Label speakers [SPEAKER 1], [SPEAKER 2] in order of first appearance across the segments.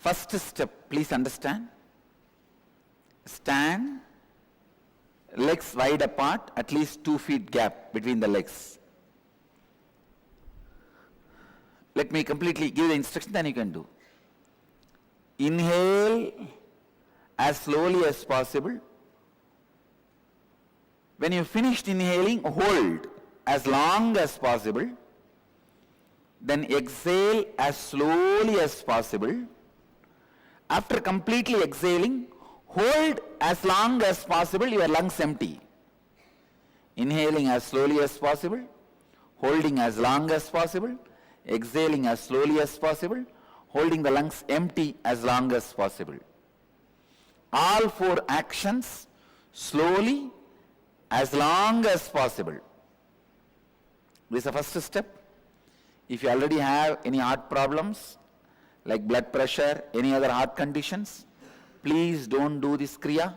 [SPEAKER 1] First step, please understand. Stand, legs wide apart, at least 2 feet gap between the legs. Let me completely give the instruction, then you can do. Inhale as slowly as possible. When you finished inhaling, hold as long as possible. Then exhale as slowly as possible. After completely exhaling, hold as long as possible your lungs empty. Inhaling as slowly as possible, holding as long as possible, exhaling as slowly as possible, holding the lungs empty as long as possible. All 4 actions slowly as long as possible. This is the first step. If you already have any heart problems like blood pressure, any other heart conditions, please don't do this kriya.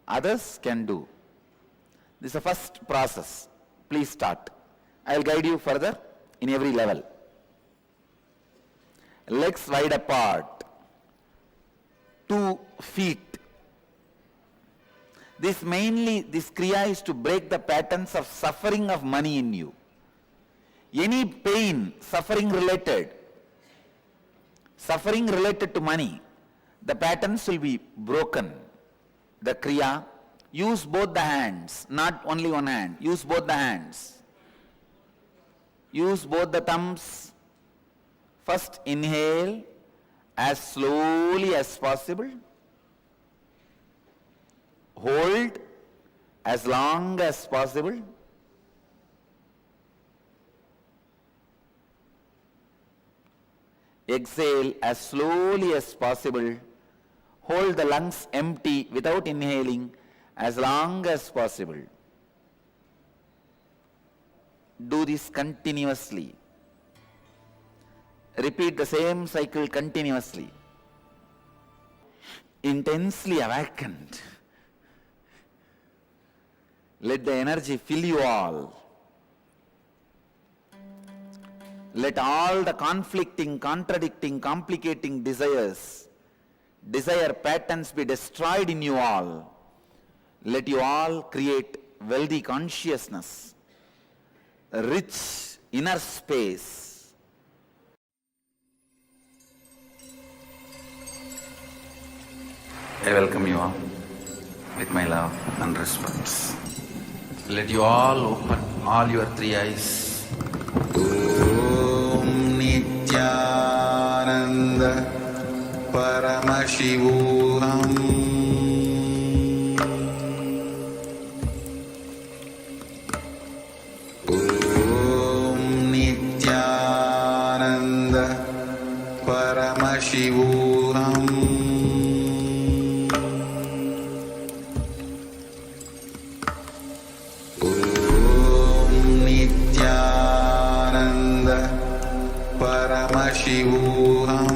[SPEAKER 1] Others can do. This is the first process. Please start. I will guide you further in every level. Legs wide apart, 2 feet. This kriya is to break the patterns of suffering of money in you. Any pain, suffering related to money, the patterns will be broken. The kriya, use both the hands, not only one hand. Use both the hands. Use both the thumbs. First inhale as slowly as possible. Hold as long as possible. Exhale as slowly as possible. Hold the lungs empty without inhaling as long as possible. Do this continuously. Repeat the same cycle continuously. Intensely awakened. Let the energy fill you all. Let all the conflicting, contradicting, complicating desire patterns be destroyed in you all. Let you all create wealthy consciousness, a rich inner space. I welcome you all with my love and respect. Let you all open all your 3 eyes. Om Nithyananda Paramashivoham Om Nithyananda Paramashivoham Paramashivoham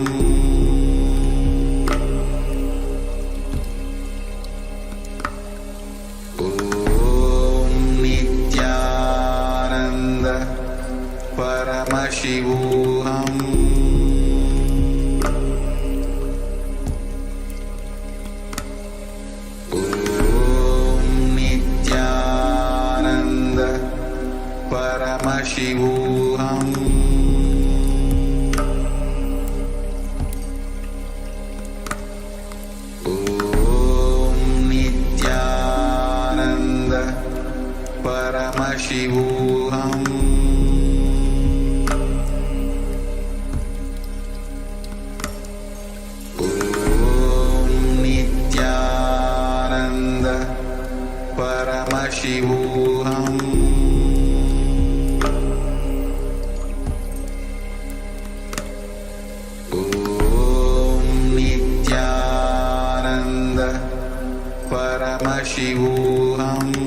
[SPEAKER 1] Om Nithyananda Paramashivoham Om Nithyananda Paramashivoham Paramashivoham Om Nithyananda Paramashivoham Om Nithyananda Paramashivoham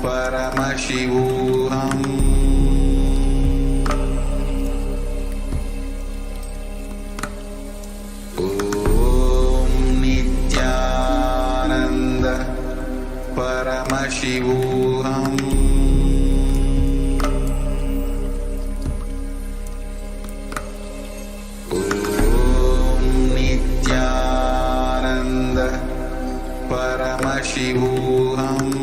[SPEAKER 1] Paramashivoham
[SPEAKER 2] Paramashivoham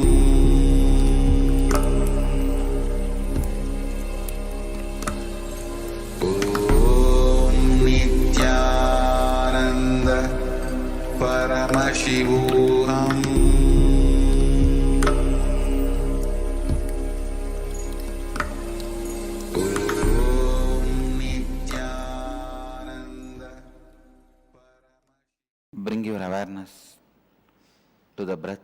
[SPEAKER 2] Om Nithyananda Paramashivoham
[SPEAKER 1] Bring your awareness to the breath.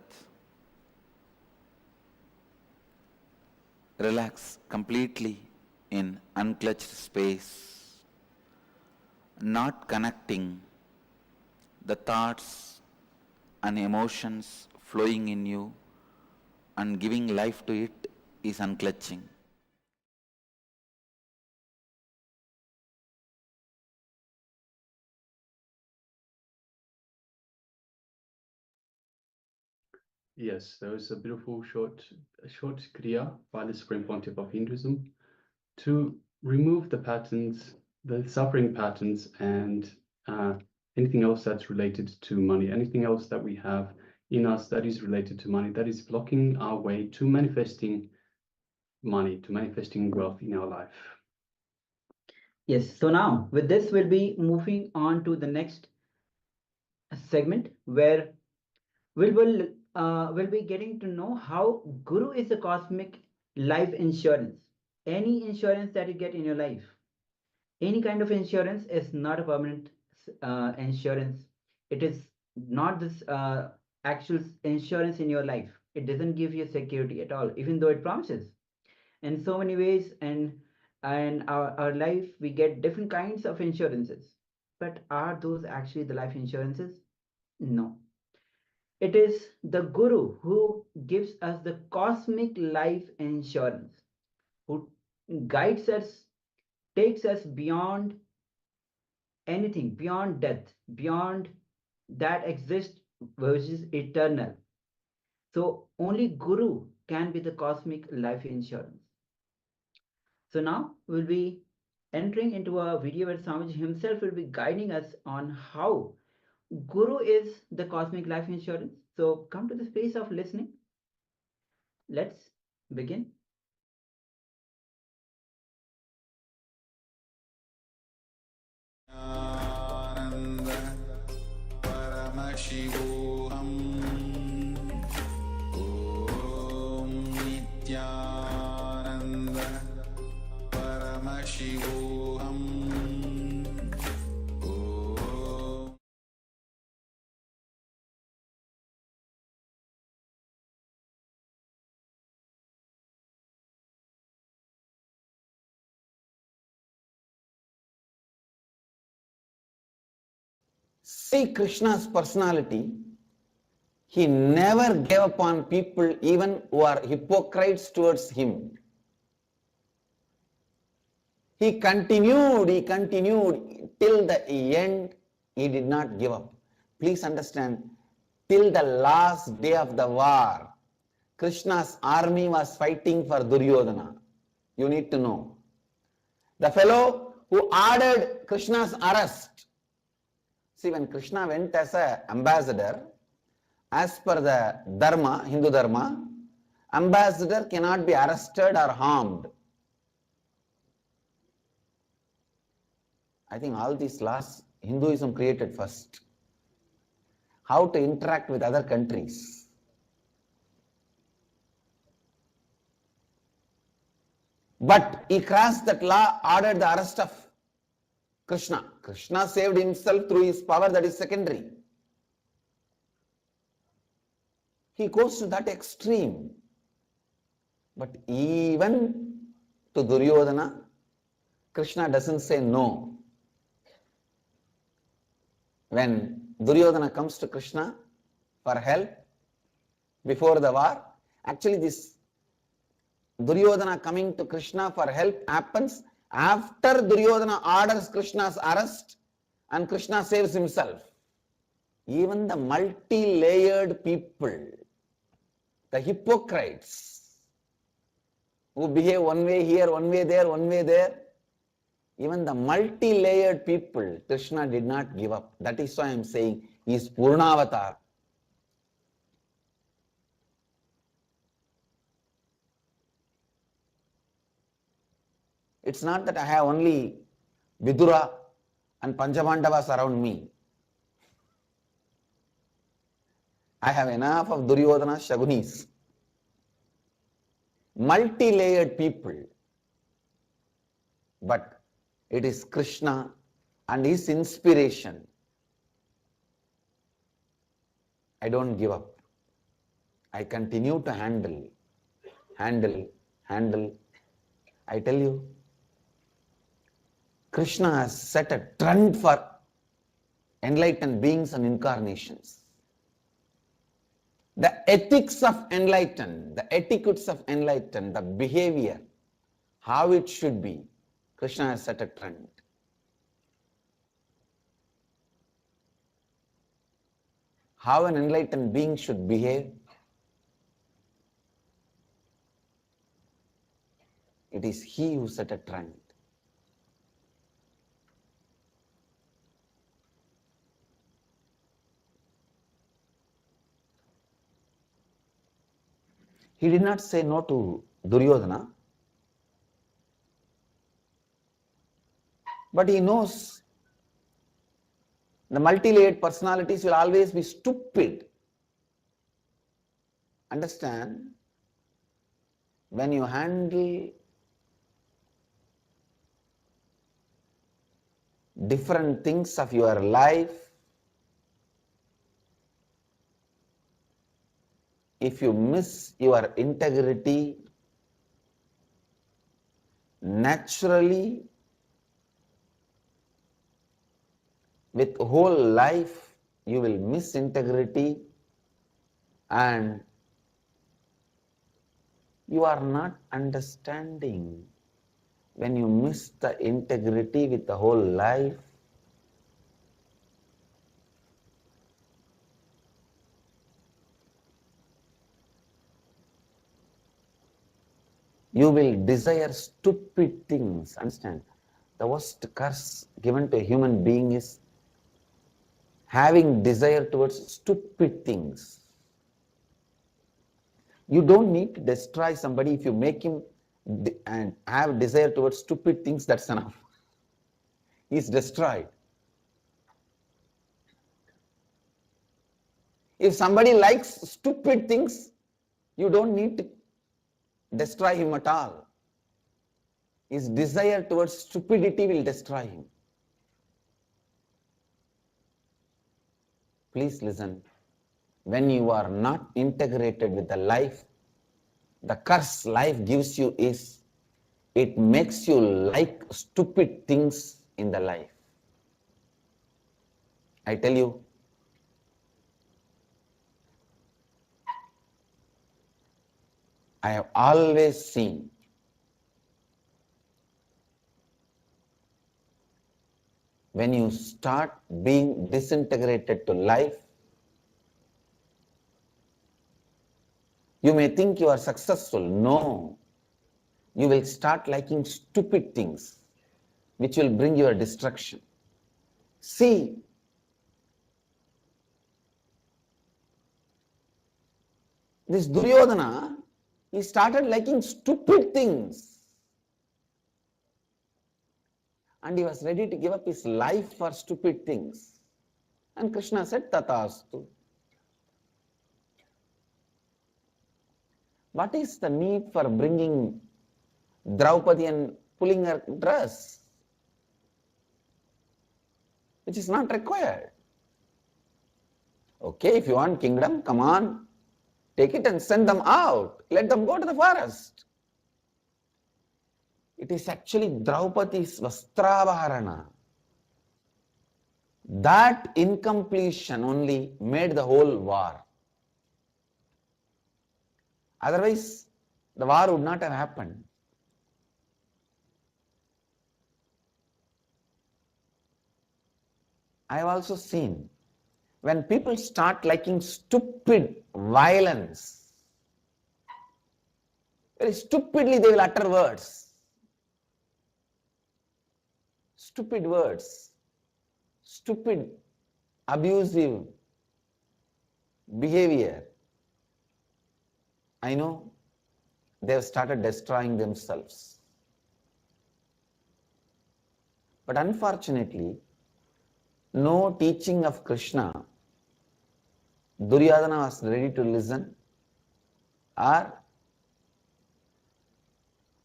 [SPEAKER 1] Relax completely in unclutched space, not connecting the thoughts and emotions flowing in you and giving life to it is unclutching.
[SPEAKER 3] Yes, there was a beautiful short kriya by the Supreme Pontiff of Hinduism to remove the patterns, the suffering patterns, and anything else that's related to money, anything else that we have in us that is related to money, that is blocking our way to manifesting money, to manifesting wealth in our life.
[SPEAKER 4] Yes, so now with this, we'll be moving on to the next segment where we'll be getting to know how Guru is a cosmic life insurance. Any insurance that you get in your life, any kind of insurance is not a permanent insurance. It is not this actual insurance in your life. It doesn't give you security at all, even though it promises. In so many ways, and our life, we get different kinds of insurances. But are those actually the life insurances? No. It is the Guru who gives us the cosmic life insurance, who guides us, takes us beyond anything, beyond death, beyond that exists, which is eternal. So only Guru can be the cosmic life insurance. So now we'll be entering into a video where Swamiji himself will be guiding us on how Guru is the cosmic life insurance. So come to the space of listening. Let's begin.
[SPEAKER 2] Paramashivoham Om Nithyananda Paramashivoham Om.
[SPEAKER 5] See Krishna's personality. He never gave up on people even who are hypocrites towards him. He continued till the end. He did not give up. Please understand, till the last day of the war, Krishna's army was fighting for Duryodhana. You need to know. The fellow who ordered Krishna's arrest. See, when Krishna went as an ambassador, as per the Dharma, Hindu Dharma, ambassador cannot be arrested or harmed. I think all these laws Hinduism created first. How to interact with other countries. But he crossed that law, ordered the arrest of Krishna. Krishna saved himself through his power, that is secondary. He goes to that extreme. But even to Duryodhana, Krishna doesn't say no. When Duryodhana comes to Krishna for help before the war, actually this Duryodhana coming to Krishna for help happens after Duryodhana orders Krishna's arrest and Krishna saves himself. Even the multi-layered people, the hypocrites who behave one way here, one way there, even the multi-layered people, Krishna did not give up. That is why I am saying he is Purnavatar. It's not that I have only Vidura and Panchamandavas around me. I have enough of Duryodhana Shagunis. Multi-layered people. But it is Krishna and his inspiration. I don't give up. I continue to handle. I tell you, Krishna has set a trend for enlightened beings and incarnations. The ethics of enlightened, the etiquettes of enlightened, the behavior, how it should be, Krishna has set a trend. How an enlightened being should behave, it is he who set a trend. He did not say no to Duryodhana, but he knows the multi-layered personalities will always be stupid. Understand, when you handle different things of your life, if you miss your integrity, naturally, with whole life, you will miss integrity and you are not understanding. When you miss the integrity with the whole life, you will desire stupid things. Understand? The worst curse given to a human being is having desire towards stupid things. You don't need to destroy somebody. If you make him and have desire towards stupid things, that's enough. He's destroyed. If somebody likes stupid things, you don't need to destroy him at all. His desire towards stupidity will destroy him. Please listen. When you are not integrated with the life, the curse life gives you is, it makes you like stupid things in the life. I tell you, I have always seen when you start being disintegrated to life, you may think you are successful. No. You will start liking stupid things, which will bring your destruction. See, this Duryodhana, he started liking stupid things. And he was ready to give up his life for stupid things. And Krishna said, Tathastu. What is the need for bringing Draupadi and pulling her dress, which is not required? Okay, if you want kingdom, come on, take it and send them out. Let them go to the forest. It is actually Draupadi's Vastravaharana. That incompletion only made the whole war. Otherwise, the war would not have happened. I have also seen when people start liking stupid violence, very stupidly they will utter words. Stupid words, stupid, abusive behavior. I know they have started destroying themselves. But unfortunately, no teaching of Krishna, Duryodhana was ready to listen, or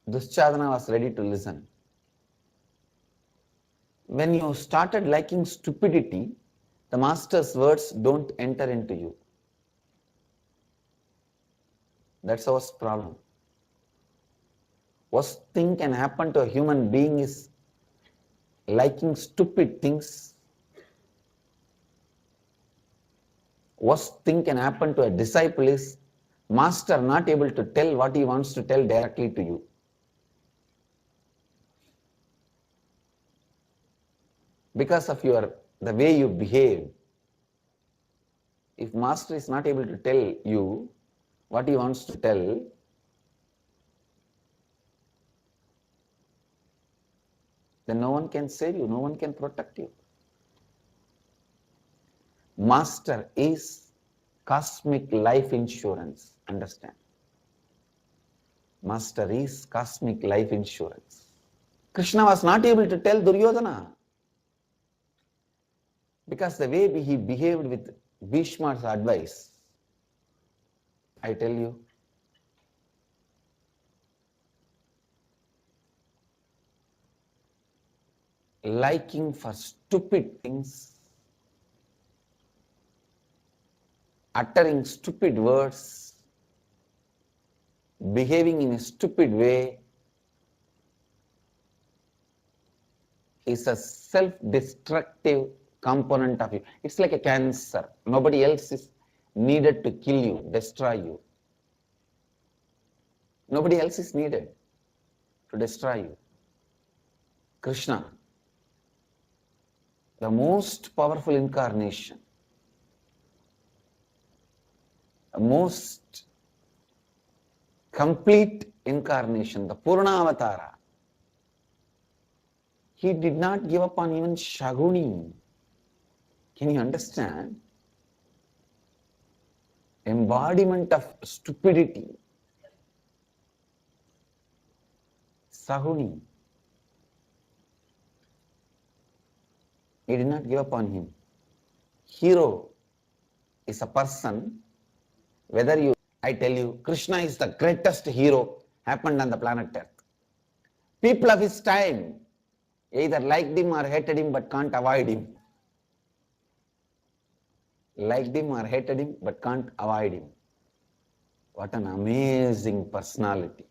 [SPEAKER 5] Duschadana was ready to listen. When you started liking stupidity, the master's words don't enter into you. That's our problem. Worst thing can happen to a human being is liking stupid things. Worst thing can happen to a disciple is master not able to tell what he wants to tell directly to you. Because of the way you behave. If master is not able to tell you what he wants to tell, then no one can save you, no one can protect you. Master is cosmic life insurance, understand? Master is cosmic life insurance. Krishna was not able to tell Duryodhana because the way he behaved with Bhishma's advice, I tell you, liking for stupid things, uttering stupid words, behaving in a stupid way is a self-destructive component of you. It's like a cancer. Nobody else is needed to kill you, destroy you. Nobody else is needed to destroy you. Krishna, the most powerful incarnation, the most complete incarnation, the Purna Avatara, he did not give up on even Shaguni. Can you understand? Embodiment of stupidity. Sahuni. He did not give up on him. Hero is a person, whether you, I tell you, Krishna is the greatest hero happened on the planet Earth. People of his time either liked him or hated him but can't avoid him. Liked him or hated him but can't avoid him. What an amazing personality.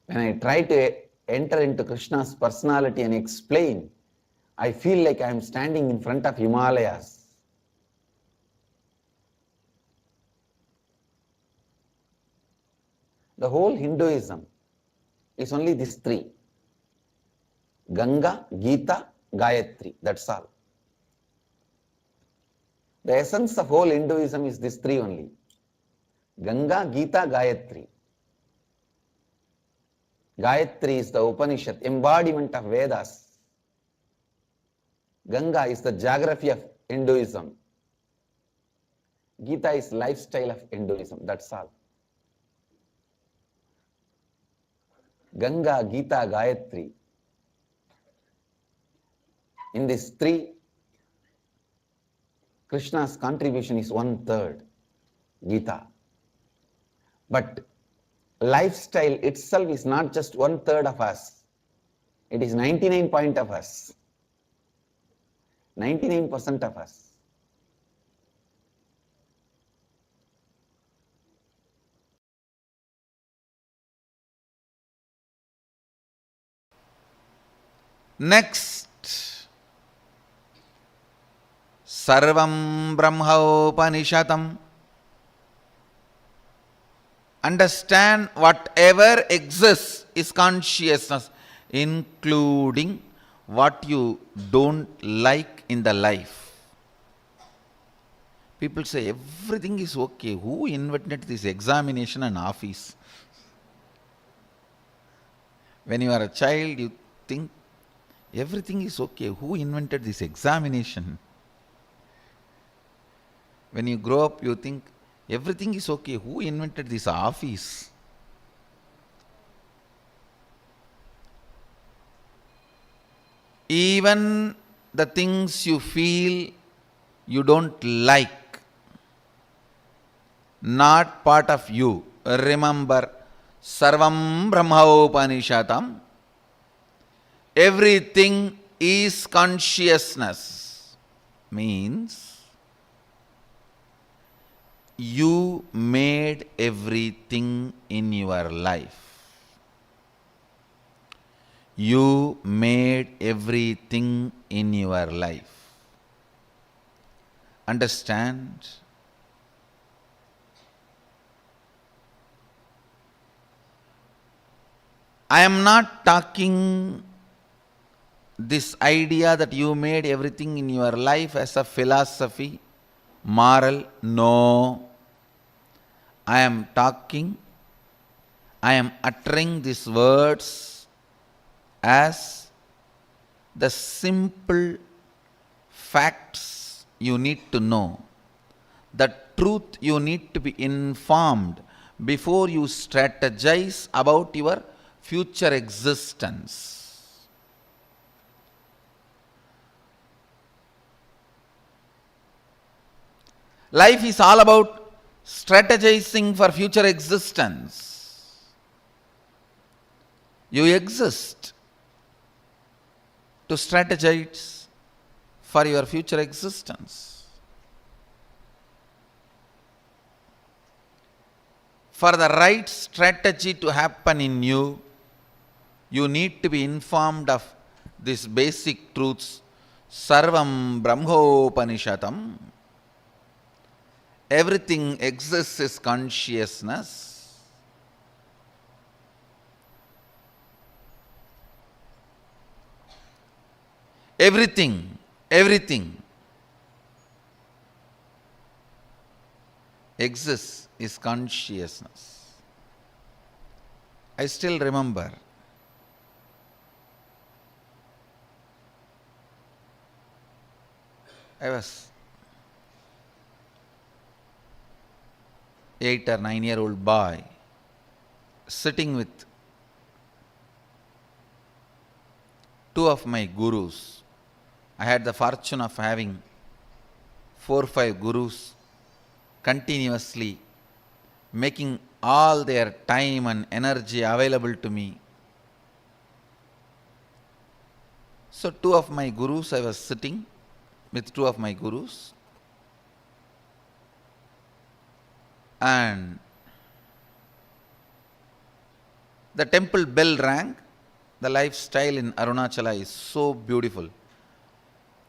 [SPEAKER 5] When I try to enter into Krishna's personality and explain, I feel like I am standing in front of Himalayas. The whole Hinduism is only these three: Ganga, Gita, Gayatri. That's all. The essence of whole Hinduism is these three only: Ganga, Gita, Gayatri. Gayatri is the Upanishad, embodiment of Vedas. Ganga is the geography of Hinduism. Gita is lifestyle of Hinduism. That's all. Ganga, Gita, Gayatri. In these three, Krishna's contribution is 1/3, Gita. But lifestyle itself is not just 1/3 of us. It is 99% of us. 99% of us.
[SPEAKER 1] Next, Sarvam Brahmopanishatam. Understand whatever exists is consciousness, including what you don't like in the life. People say everything is okay. Who invented this examination and office? When you are a child, you think everything is okay. Who invented this examination? When you grow up, you think everything is okay. Who invented this office? even the things you feel you don't like, not part of you. Remember, Sarvam Brahma-upanishadam, everything is consciousness. Means, you made everything in your life. You made everything in your life. Understand? I am not talking this idea that you made everything in your life as a philosophy, moral. No. I am uttering these words as the simple facts you need to know, the truth you need to be informed before you strategize about your future existence. Life is all about strategizing for future existence. You exist to strategize for your future existence. For the right strategy to happen in you, you need to be informed of these basic truths. Sarvam Brahmopanishadam. Everything exists is consciousness. Everything exists is consciousness. I still remember I was 8 or 9-year-old boy sitting with two of my gurus. I had the fortune of having 4 or 5 gurus continuously making all their time and energy available to me. So two of my gurus, I was sitting with two of my gurus, and the temple bell rang. The lifestyle in Arunachala is so beautiful.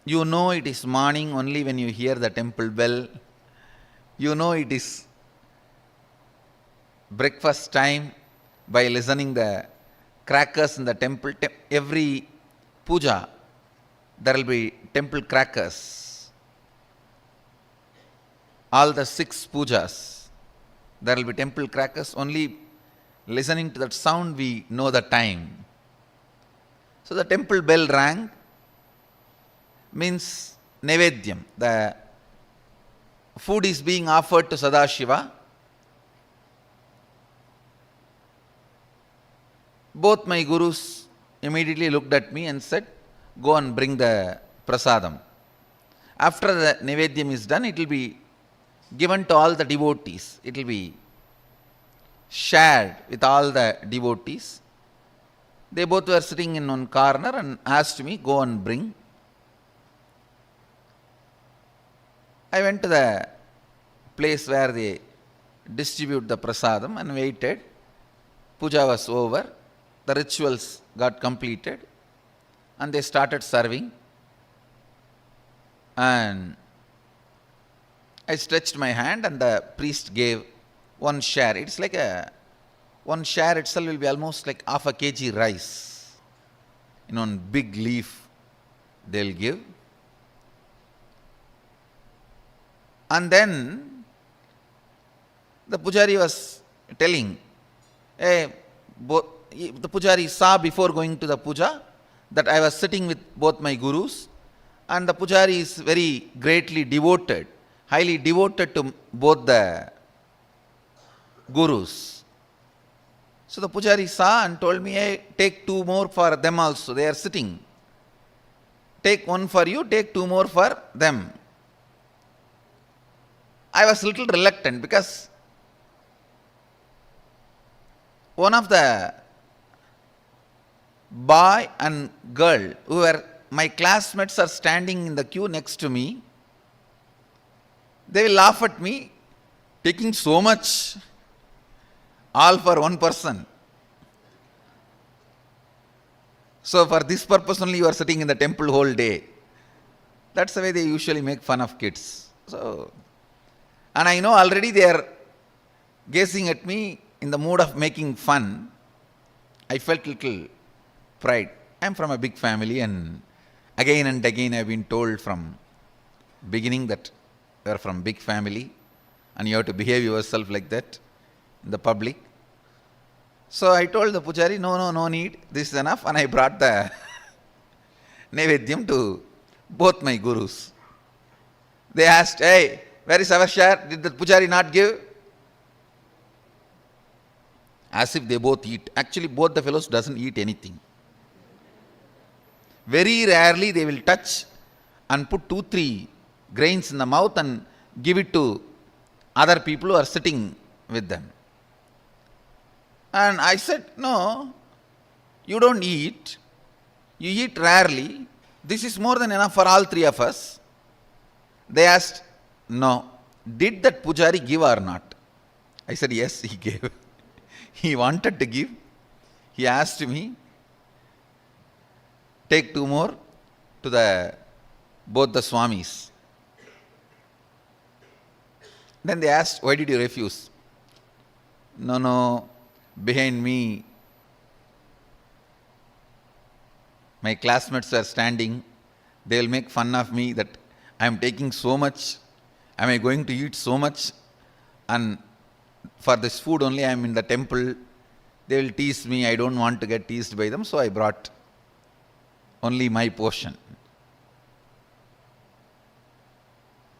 [SPEAKER 1] You know it is morning only when you hear the temple bell. You know it is breakfast time by listening the crackers in the temple. Every puja, there will be temple crackers. All the 6 pujas, there will be temple crackers. Only listening to that sound we know the time. So the temple bell rang, means Nevedyam. The food is being offered to Sadashiva. Both my gurus immediately looked at me and said, go and bring the prasadam. After the Nevedyam is done, it will be given to all the devotees. It will be shared with all the devotees. They both were sitting in one corner and asked me, go and bring. I went to the place where they distribute the prasadam and waited. Puja was over. The rituals got completed and they started serving. And I stretched my hand and the priest gave one share. It's like one share itself will be almost like half a kg rice. In one big leaf they'll give. And then the pujari was telling, the pujari saw before going to the puja that I was sitting with both my gurus, and the pujari is very greatly devoted, highly devoted to both the gurus. So the pujari saw and told me, hey, take 2 more for them also, they are sitting. take one for you, take 2 more for them. I was little reluctant because one of the boy and girl who were my classmates are standing in the queue next to me. They will laugh at me, taking so much, all for one person. So for this purpose only you are sitting in the temple whole day. That's the way they usually make fun of kids. So, and I know already they are gazing at me in the mood of making fun. I felt little pride. I am from a big family, and again I have been told from beginning that you are from big family and you have to behave yourself like that in the public. So I told the Pujari, no need, this is enough, and I brought the Nevedyam to both my gurus. They asked, hey, where is our share? Did the Pujari not give? As if they both eat. Actually, both the fellows doesn't eat anything. Very rarely they will touch and put 2-3 grains in the mouth and give it to other people who are sitting with them. And I said, no, you don't eat. You eat rarely. This is more than enough for all 3 of us. They asked, no, did that Pujari give or not? I said, yes, he gave. He wanted to give. He asked me, take 2 more to both the Swamis. Then they asked, why did you refuse? No, behind me, my classmates were standing. They will make fun of me that I am taking so much. Am I going to eat so much? And for this food only I am in the temple. They will tease me. I don't want to get teased by them, so I brought only my portion.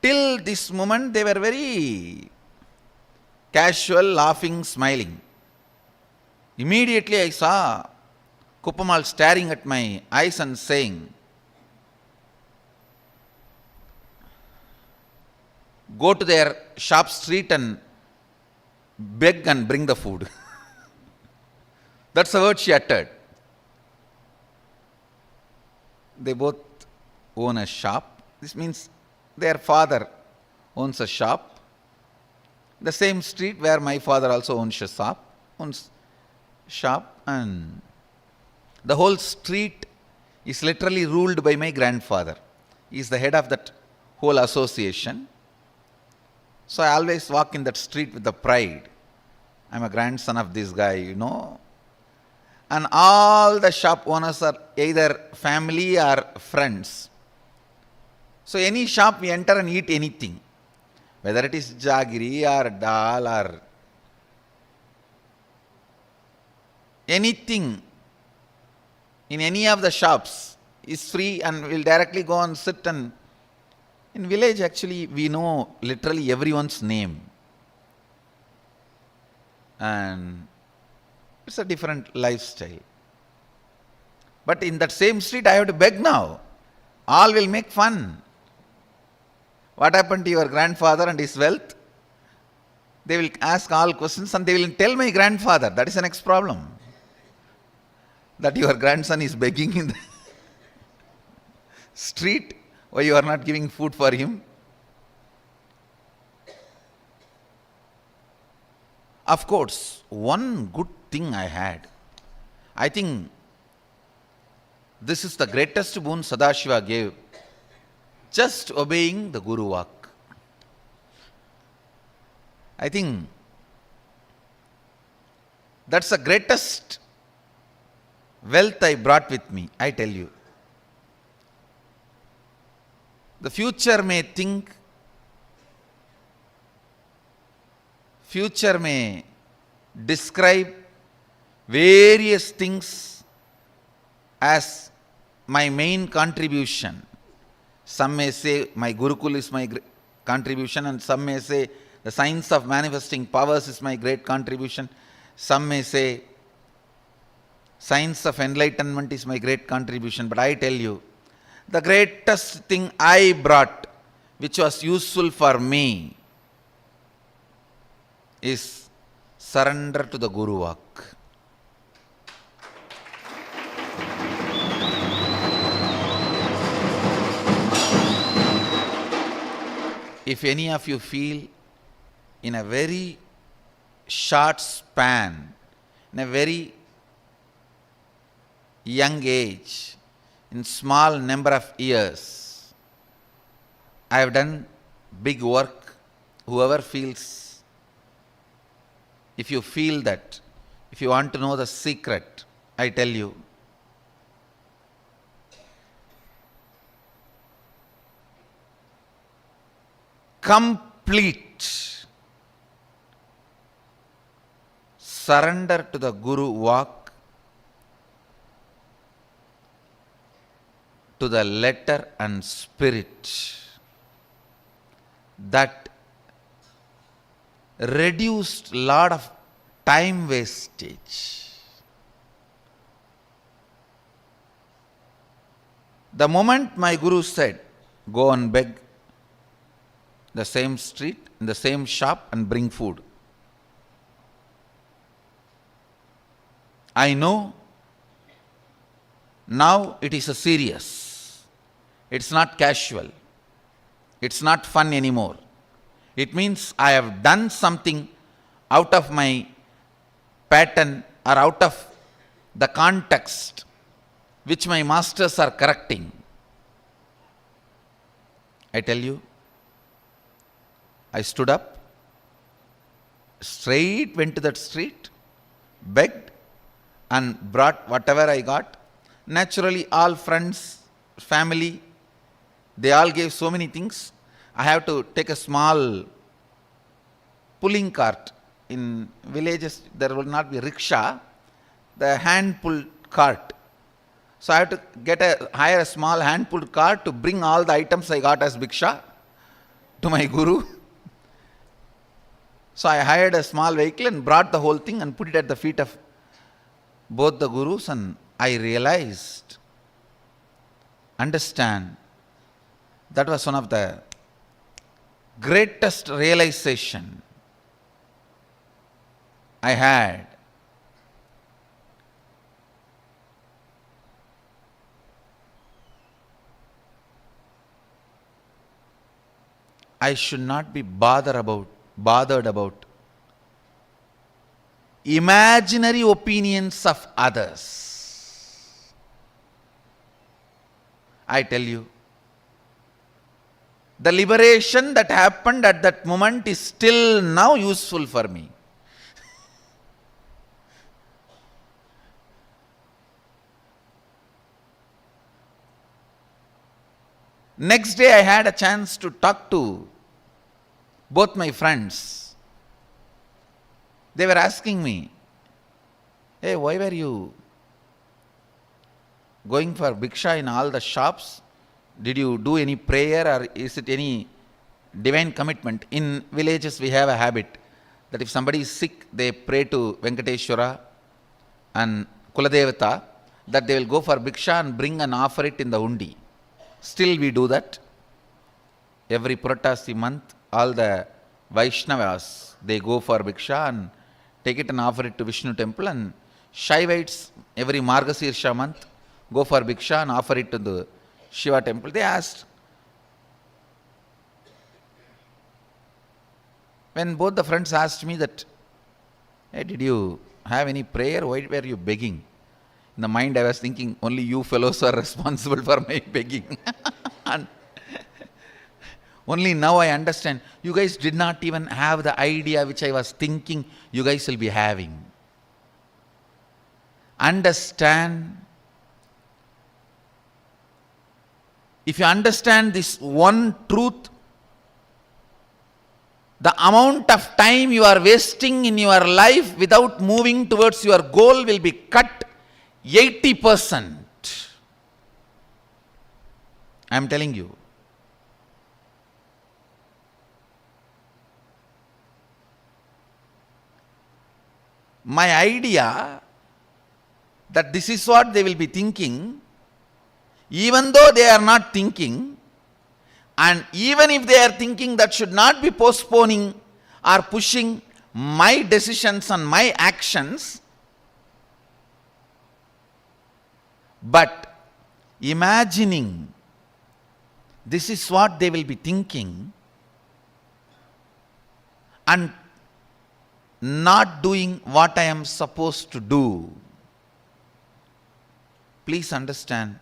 [SPEAKER 1] Till this moment they were very casual, laughing, smiling. Immediately I saw Kuppamal staring at my eyes and saying, go to their shop street and beg and bring the food. That's the word she uttered. They both own a shop. This means their father owns a shop. The same street where my father also owns shop, and the whole street is literally ruled by my grandfather. He is the head of that whole association. So I always walk in that street with the pride. I'm a grandson of this guy, And all the shop owners are either family or friends. So any shop we enter and eat anything, whether it is jaggery or dal or anything in any of the shops is free, and we'll directly go and sit. And in village actually we know literally everyone's name, and it's a different lifestyle. But in that same street I have to beg now. All will make fun. What happened to your grandfather and his wealth? They will ask all questions and they will tell my grandfather. That is the next problem. That your grandson is begging in the street. Why you are not giving food for him? Of course, one good thing I had. I think this is the greatest boon Sadashiva gave. Just obeying the Guru Vak. I think that's the greatest wealth I brought with me, I tell you. The future may think, future may describe various things as my main contribution. Some may say my Gurukul is my contribution, and some may say the science of manifesting powers is my great contribution. Some may say science of enlightenment is my great contribution. But I tell you, the greatest thing I brought, which was useful for me, is surrender to the Guru Vak. If any of you feel in a very short span, in a very young age, in small number of years, I have done big work. Whoever feels, if you feel that, if you want to know the secret, I tell you, complete surrender to the Guru Vak, to the letter and spirit, that reduced lot of time wastage. The moment my Guru said, go and beg the same street, in the same shop and bring food, I know now it is a serious. It's not casual. It's not fun anymore. It means I have done something out of my pattern or out of the context which my masters are correcting. I tell you, I stood up, straight went to that street, begged and brought whatever I got. Naturally, all friends, family, they all gave so many things. I have to take a small pulling cart. In villages, there will not be rickshaw, the hand-pulled cart. So I have to hire a small hand-pulled cart to bring all the items I got as bhiksha to my Guru. So I hired a small vehicle and brought the whole thing and put it at the feet of both the Gurus, and I realized, understand, that was one of the greatest realization I had. I should not be bothered about imaginary opinions of others. I tell you, the liberation that happened at that moment is still now useful for me. Next day I had a chance to talk to both my friends. They were asking me, hey, why were you going for bhiksha in all the shops? Did you do any prayer, or is it any divine commitment? In villages we have a habit that if somebody is sick, they pray to Venkateshwara and Kuladevata, that they will go for bhiksha and bring and offer it in the undi. Still we do that. Every Puratasi month, all the Vaishnavas, they go for bhiksha and take it and offer it to Vishnu temple, and Shaivites every Margasirsha month go for bhiksha and offer it to the Shiva temple. They asked, when both the friends asked me that, hey, did you have any prayer? Why were you begging? In the mind I was thinking, only you fellows are responsible for my begging. And only now I understand, you guys did not even have the idea which I was thinking you guys will be having. Understand, if you understand this one truth, the amount of time you are wasting in your life without moving towards your goal will be cut 80%. I am telling you. My idea that this is what they will be thinking even though they are not thinking, and even if they are thinking, that should not be postponing or pushing my decisions and my actions, but imagining this is what they will be thinking and not doing what I am supposed to do. Please understand,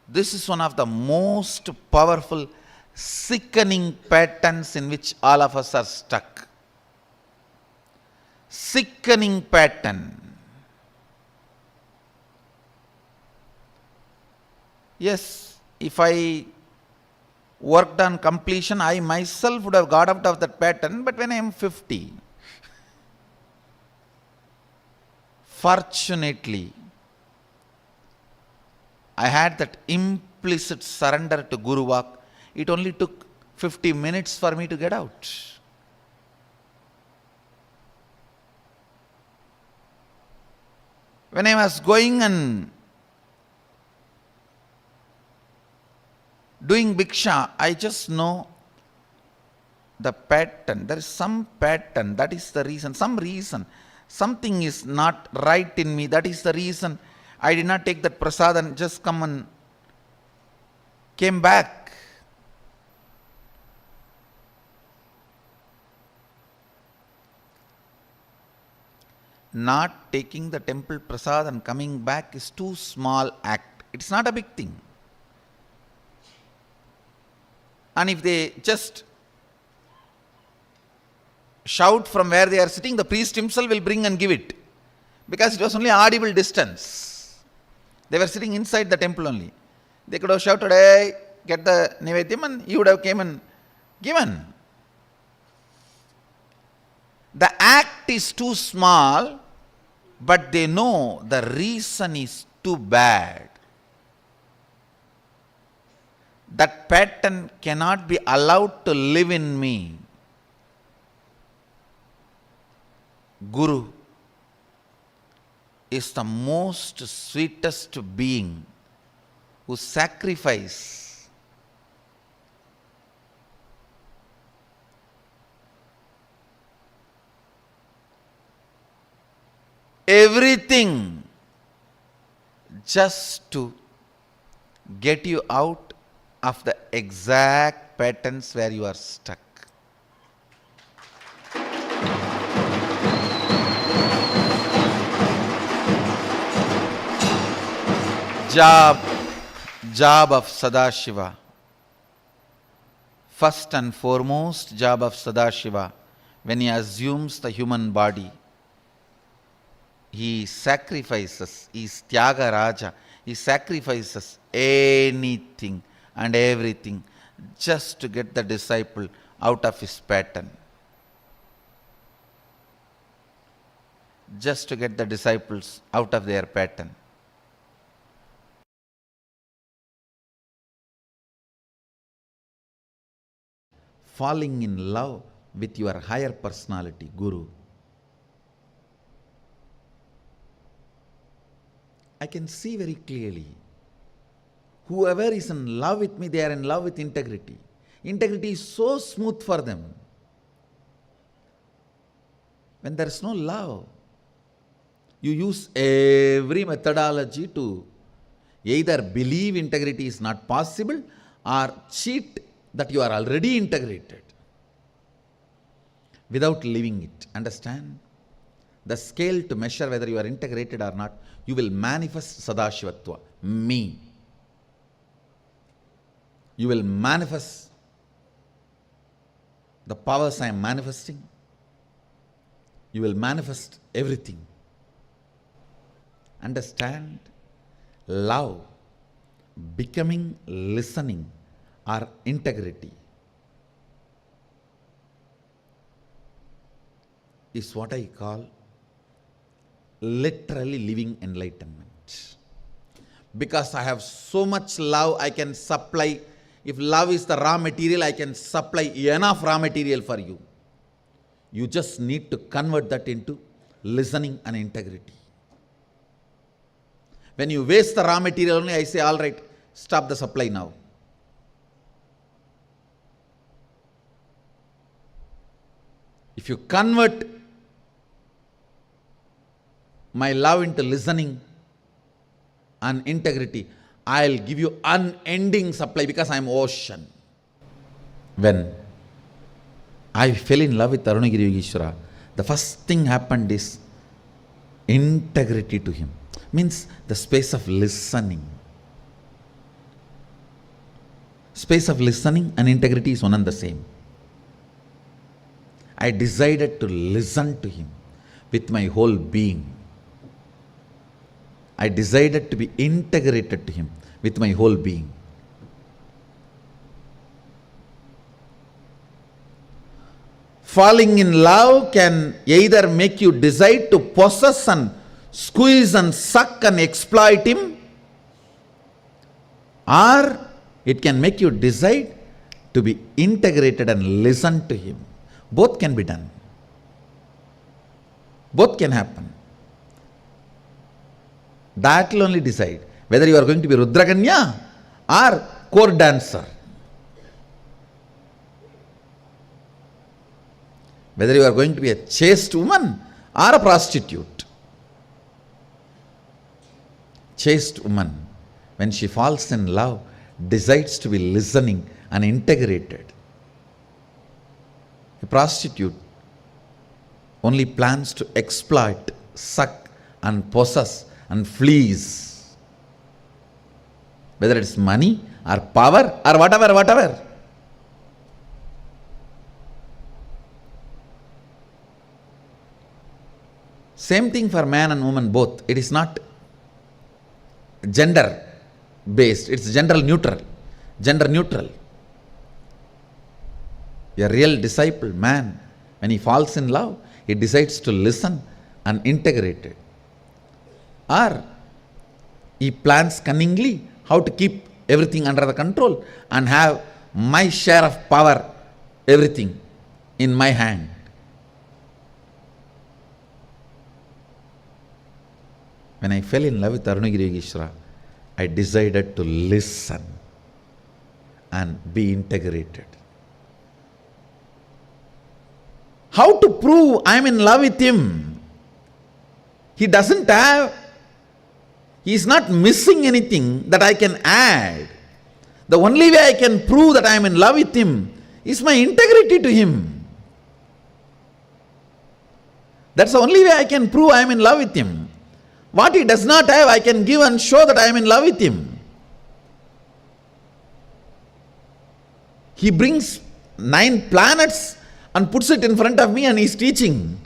[SPEAKER 1] this is one of the most powerful, sickening patterns in which all of us are stuck. Sickening pattern. Yes, if I worked on completion, I myself would have got out of that pattern, but when I am 50, fortunately, I had that implicit surrender to Guru Walk. It only took 50 minutes for me to get out. When I was going and doing bhiksha, I just know the pattern. There is some pattern, that is the reason, some reason. Something is not right in me, that is the reason I did not take that prasad and just come and came back. Not taking the temple prasad and coming back is too small act. It's not a big thing. And if they just shout from where they are sitting, the priest himself will bring and give it. Because it was only audible distance. They were sitting inside the temple only. They could have shouted, hey, get the Nivedyam, and he would have came and given. The act is too small, but they know the reason is too bad. That pattern cannot be allowed to live in me. Guru is the most sweetest being who sacrifices everything just to get you out of the exact patterns where you are stuck. Job of Sadashiva. First and foremost job of Sadashiva, when he assumes the human body, he sacrifices, he is Tyaga Raja, he sacrifices anything and everything just to get the disciple out of his pattern. Just to get the disciples out of their pattern. Falling in love with your higher personality, Guru. I can see very clearly. Whoever is in love with me, they are in love with integrity. Integrity is so smooth for them. When there is no love, you use every methodology to either believe integrity is not possible or cheat that you are already integrated without living it. Understand? The scale to measure whether you are integrated or not, you will manifest Sadashivatva, me. You will manifest the powers I am manifesting. You will manifest everything. Understand? Love, becoming, listening, or integrity is what I call literally living enlightenment. Because I have so much love, I can supply. If love is the raw material, I can supply enough raw material for you. You just need to convert that into listening and integrity. When you waste the raw material only, I say, all right,
[SPEAKER 6] Stop the supply now. If you convert my love into listening and integrity, I'll give you unending supply because I'm ocean. When I fell in love with Arunagiri Yogeshwara, the first thing happened is integrity to him. Means the space of listening. Space of listening and integrity is one and the same. I decided to listen to him with my whole being. I decided to be integrated to him with my whole being. Falling in love can either make you decide to possess and squeeze and suck and exploit him, or it can make you decide to be integrated and listen to him. Both can be done. Both can happen. That will only decide whether you are going to be Rudraganya or court dancer. Whether you are going to be a chaste woman or a prostitute. Chaste woman, when she falls in love, decides to be listening and integrated. A prostitute only plans to exploit, suck and possess and fleece. Whether it's money or power or whatever. Same thing for man and woman both. It is not gender based, it's gender neutral. A real disciple, man, when he falls in love, he decides to listen and integrate it. Or he plans cunningly how to keep everything under the control and have my share of power, everything in my hand. When I fell in love with Arunagiri Yogeshwara, I decided to listen and be integrated. How to prove I am in love with him? He is not missing anything that I can add. The only way I can prove that I am in love with him is my integrity to him. That's the only way I can prove I am in love with him. What he does not have, I can give and show that I am in love with him. He brings 9 planets and puts it in front of me and he is teaching.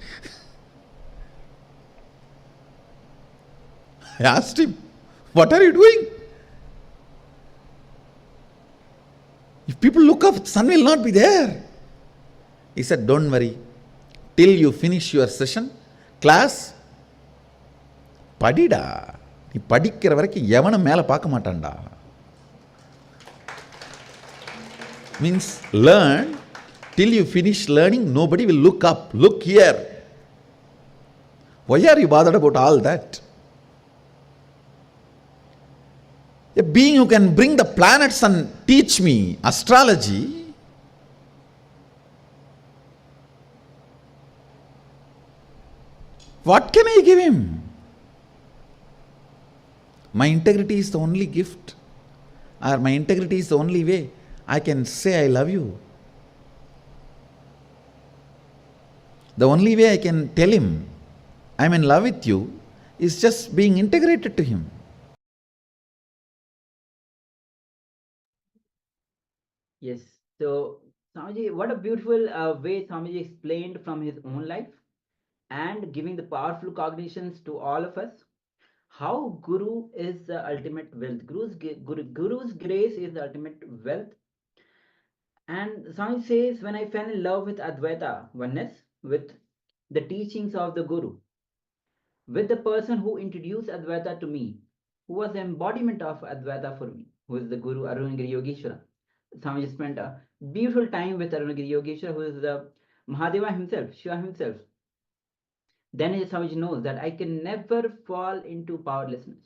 [SPEAKER 6] I asked him, what are you doing? If people look up, the sun will not be there. He said, don't worry, till you finish your session, class, படிடா, நீ படிக்கிற வரைக்கும் எவனும் மேல பார்க்க மாட்டான்டா. Means learn, till you finish learning, nobody will look up, look here. Why are you bothered about all that? A being who can bring the planets and teach me astrology, what can I give him? My integrity is the only gift, or my integrity is the only way I can say I love you. The only way I can tell him I'm in love with you is just being integrated to him.
[SPEAKER 4] Yes. So, Swamiji, what a beautiful way Swamiji explained from his own life and giving the powerful cognitions to all of us. How Guru is the ultimate wealth. Guru's grace is the ultimate wealth. And Swami says, when I fell in love with Advaita, oneness, with the teachings of the Guru, with the person who introduced Advaita to me, who was the embodiment of Advaita for me, who is the Guru Arunagiri Yogeshwara. Swami spent a beautiful time with Arunagiri Yogeshwara, who is the Mahadeva himself, Shiva himself. Then Swamiji knows that I can never fall into powerlessness.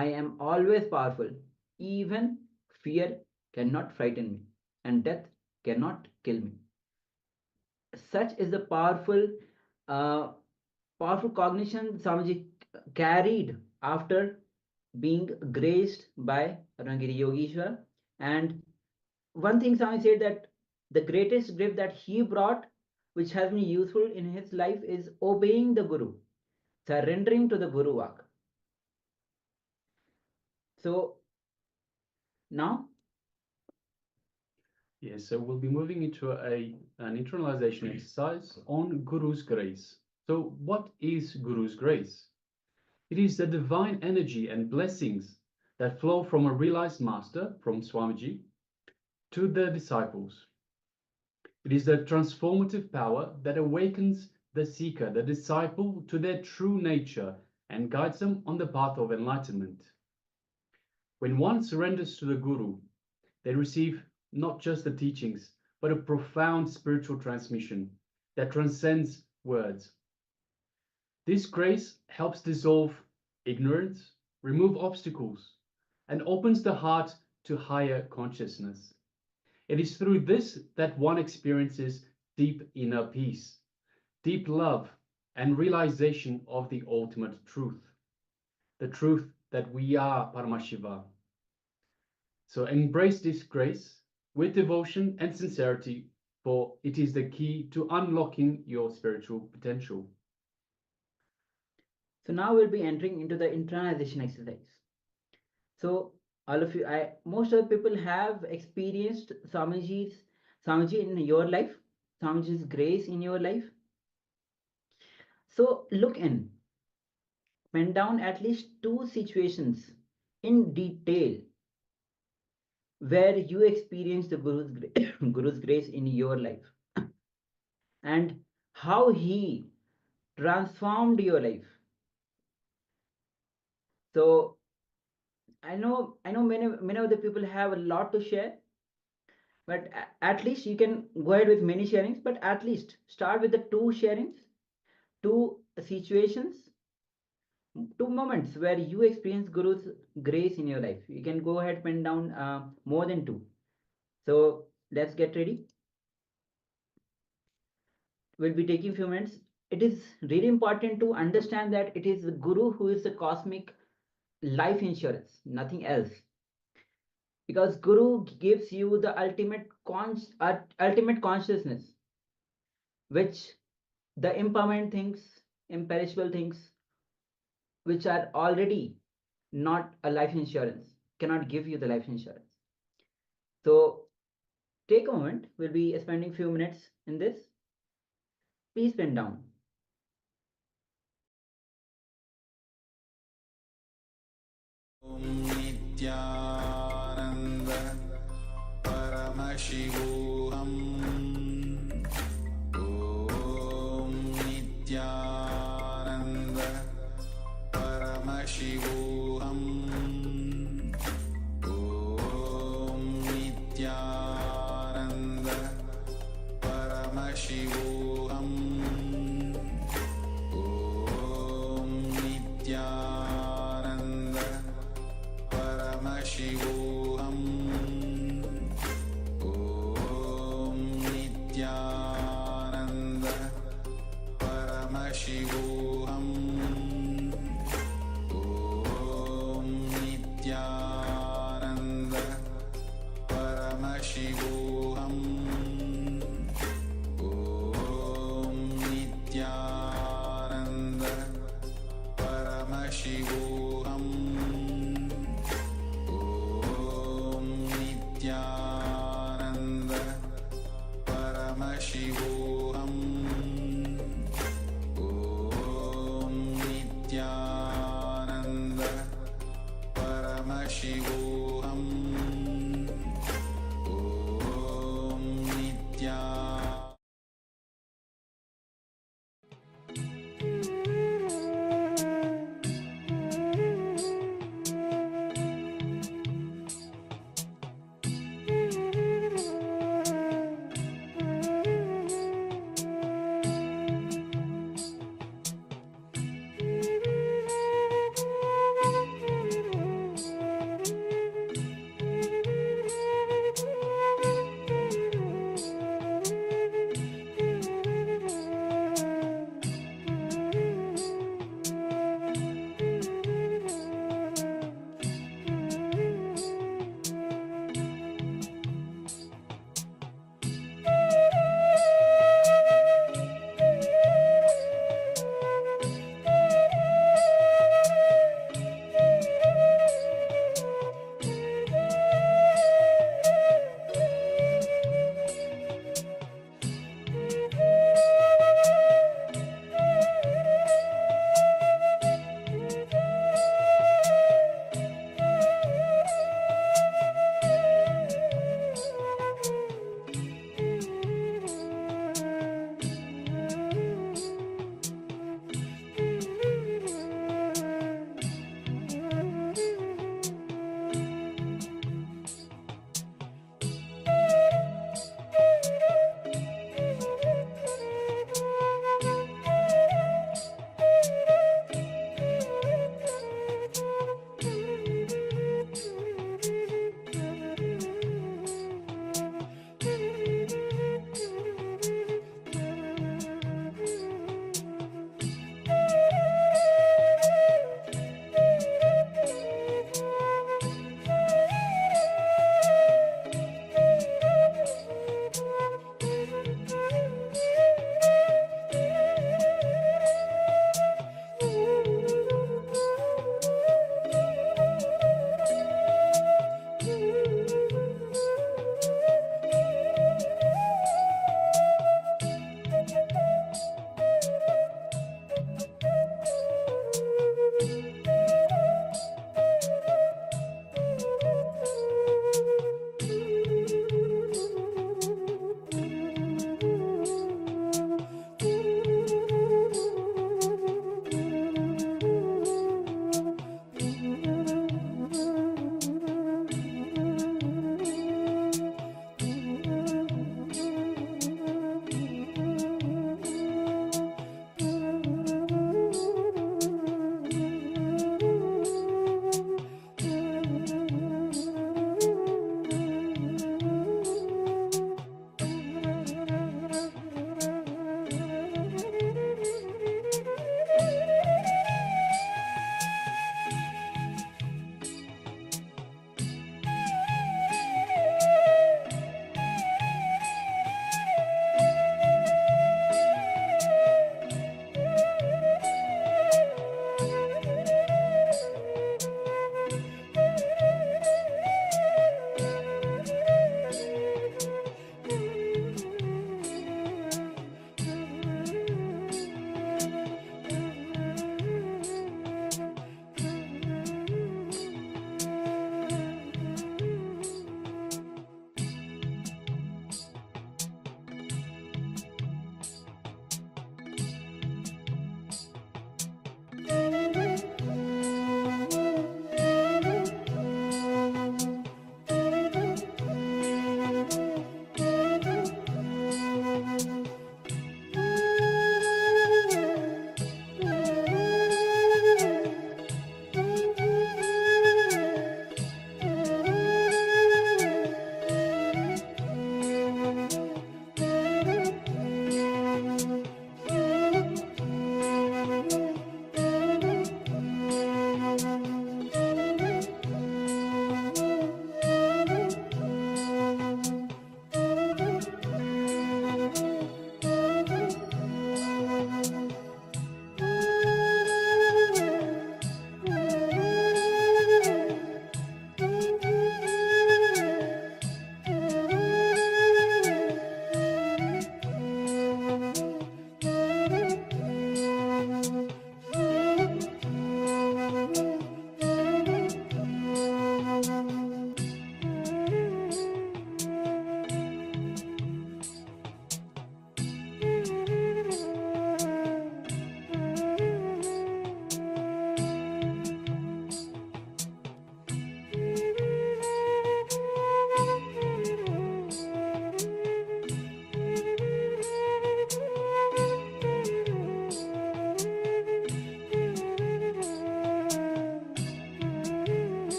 [SPEAKER 4] I am always powerful. Even fear cannot frighten me, and death cannot kill me. Such is the uh, powerful cognition Swamiji carried after being graced by Rangiri Yogeshwar. And one thing Swami said that the greatest gift that he brought, which has been useful in his life, is obeying the Guru, surrendering to the Guru Vak. So now,
[SPEAKER 3] Yes, so we'll be moving into an internalization exercise on Guru's grace. So what is Guru's grace? It is the divine energy and blessings that flow from a realized master, from Swamiji, to the disciples. It is the transformative power that awakens the seeker, the disciple, to their true nature and guides them on the path of enlightenment. When one surrenders to the Guru, they receive not just the teachings, but a profound spiritual transmission that transcends words. This grace helps dissolve ignorance, remove obstacles, and opens the heart to higher consciousness. It is through this that one experiences deep inner peace, deep love, and realization of the ultimate truth, the truth that we are Paramashiva. So embrace this grace with devotion and sincerity, for it is the key to unlocking your spiritual potential.
[SPEAKER 4] so now we'll be entering into the internalization exercise. So all of you, most of the people have experienced Swamiji in your life, Swamiji's grace in your life. So look in, pen down at least 2 situations in detail where you experienced the Guru's grace in your life, and how he transformed your life. So I know many of the people have a lot to share, but at least you can go ahead with many sharings, but at least start with the 2 sharings, 2 situations, 2 moments where you experience Guru's grace in your life. You can go ahead, pen down more than 2. So let's get ready. We'll be taking few minutes. It is really important to understand that it is the Guru who is the cosmic life insurance, nothing else. Because Guru gives you the ultimate consciousness, which the impermanent things, imperishable things, which are already not a life insurance, cannot give you the life insurance. So take a moment. We'll be spending few minutes in this. Please pen down.
[SPEAKER 2] Om Nithyananda Paramashivoham Om Nithyananda Paramashivoham Om Nithyananda Paramashivoham Om Nithyananda Paramashivoham Om Nithyananda Paramashivoham Om Nithyananda Paramashivoham Om Nithyananda Paramashivoham Om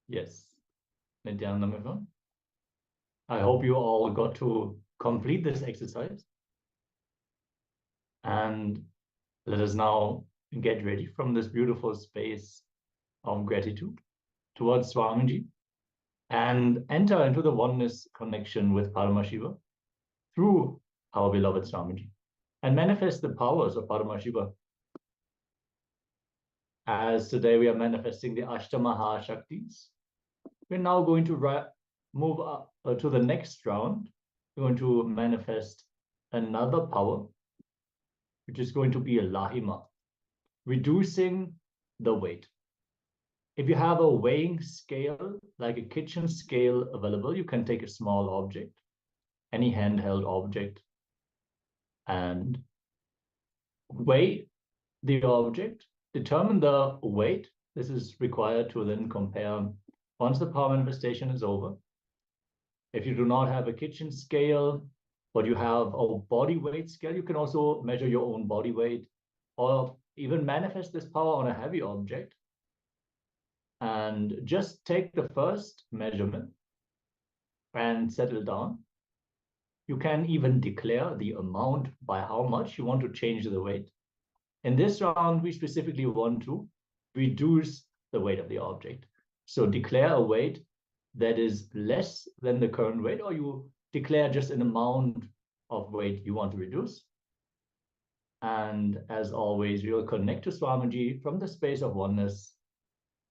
[SPEAKER 7] Yes, Nithyananda. I hope you all got to complete this exercise. And let us now get ready from this beautiful space of gratitude towards Swamiji and enter into the oneness connection with Paramashiva through our beloved Swamiji and manifest the powers of Paramashiva. As today we are manifesting the Ashtamaha Shaktis, we're now going to move up to the next round. We're going to manifest another power, which is going to be a Lahima, reducing the weight. If you have a weighing scale, like a kitchen scale available, you can take a small object, any handheld object, and weigh the object, determine the weight. This is required to then compare once the power manifestation is over. If you do not have a kitchen scale, but you have a body weight scale, you can also measure your own body weight or even manifest this power on a heavy object. And just take the first measurement and settle down. You can even declare the amount by how much you want to change the weight. In this round, we specifically want to reduce the weight of the object. So declare a weight that is less than the current weight, or you declare just an amount of weight you want to reduce. And as always, we will connect to Swamiji from the space of oneness.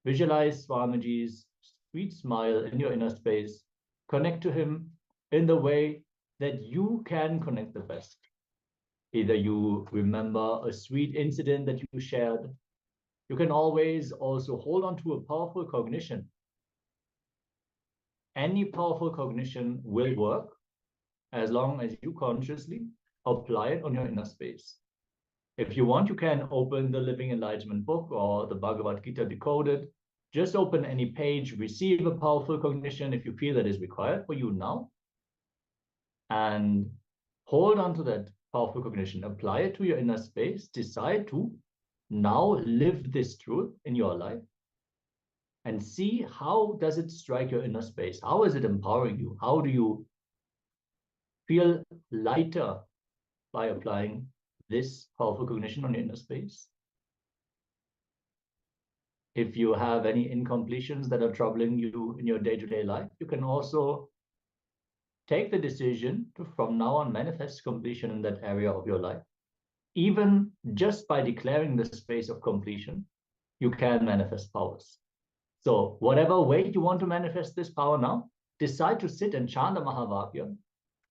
[SPEAKER 7] Visualize Swamiji's sweet smile in your inner space. Connect to him in the way that you can connect the best. Either you remember a sweet incident that you shared. You can always also hold on to a powerful cognition. Any powerful cognition will work as long as you consciously apply it on your inner space. If you want, you can open the Living Enlightenment book or the Bhagavad Gita Decoded. Just open any page, receive a powerful cognition if you feel that is required for you now. And hold on to that powerful cognition, apply it to your inner space, decide to now live this truth in your life and see how does it strike your inner space? How is it empowering you? How do you feel lighter by applying this powerful cognition on your inner space? If you have any incompletions that are troubling you in your day-to-day life, you can also take the decision to from now on manifest completion in that area of your life. Even just by declaring the space of completion, you can manifest powers. So whatever way you want to manifest this power now, decide to sit and chant the Mahavakya,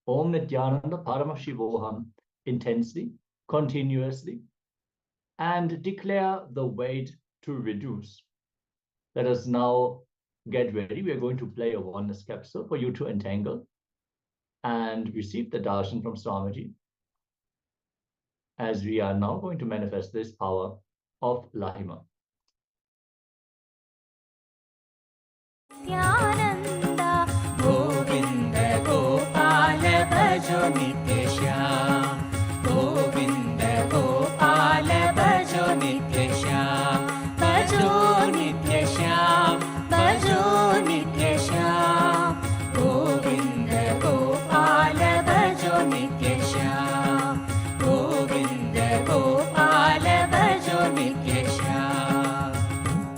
[SPEAKER 7] Om Nithyananda Paramashivoham, intensely, continuously, and declare the weight to reduce. Let us now get ready. We are going to play a oneness capsule for you to entangle and receive the darshan from Swamiji, as we are now going to manifest this power of Lahima.
[SPEAKER 8] Nithyananda, Govinda Gopala Bhajo Nitya Shyam, Govinda Gopala Bhajo Nitya Shyam, Bhajo Nitya Shyam, Bhajo Nitya Shyam, Govinda Gopala Bhajo Nitya Shyam, Govinda Gopala Bhajo Nitya Shyam.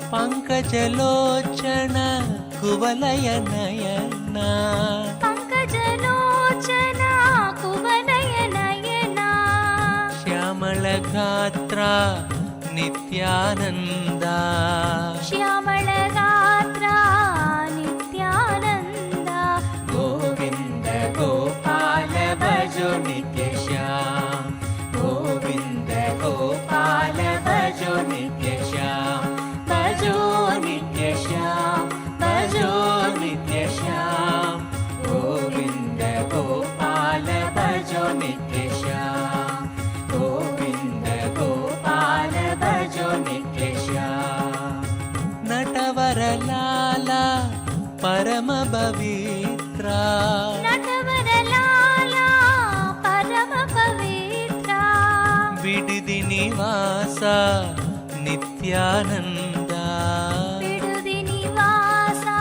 [SPEAKER 8] Pankajalochana Kuvalaya Nayana, Pankajalochana Kuvalaya Nayana, Shyamala Gatra Nithyananda, Shyamala Gatra Nithyananda, Govinda Gopala Bhajo Nitya Shyam, Govinda Gopala Bhajo Nitya Shyam, Bhajo Nitya Shyam, Bhajo Nitya Shyam, Govinda Gopala Bhajo Nitya Shyam, Govinda Gopala Bhajo Nitya Shyam. Natavara Lala Parama Pavitra, Natavara Lala Parama Pavitra, Vididi Nivasa Nithyananda, Vididi Nivasa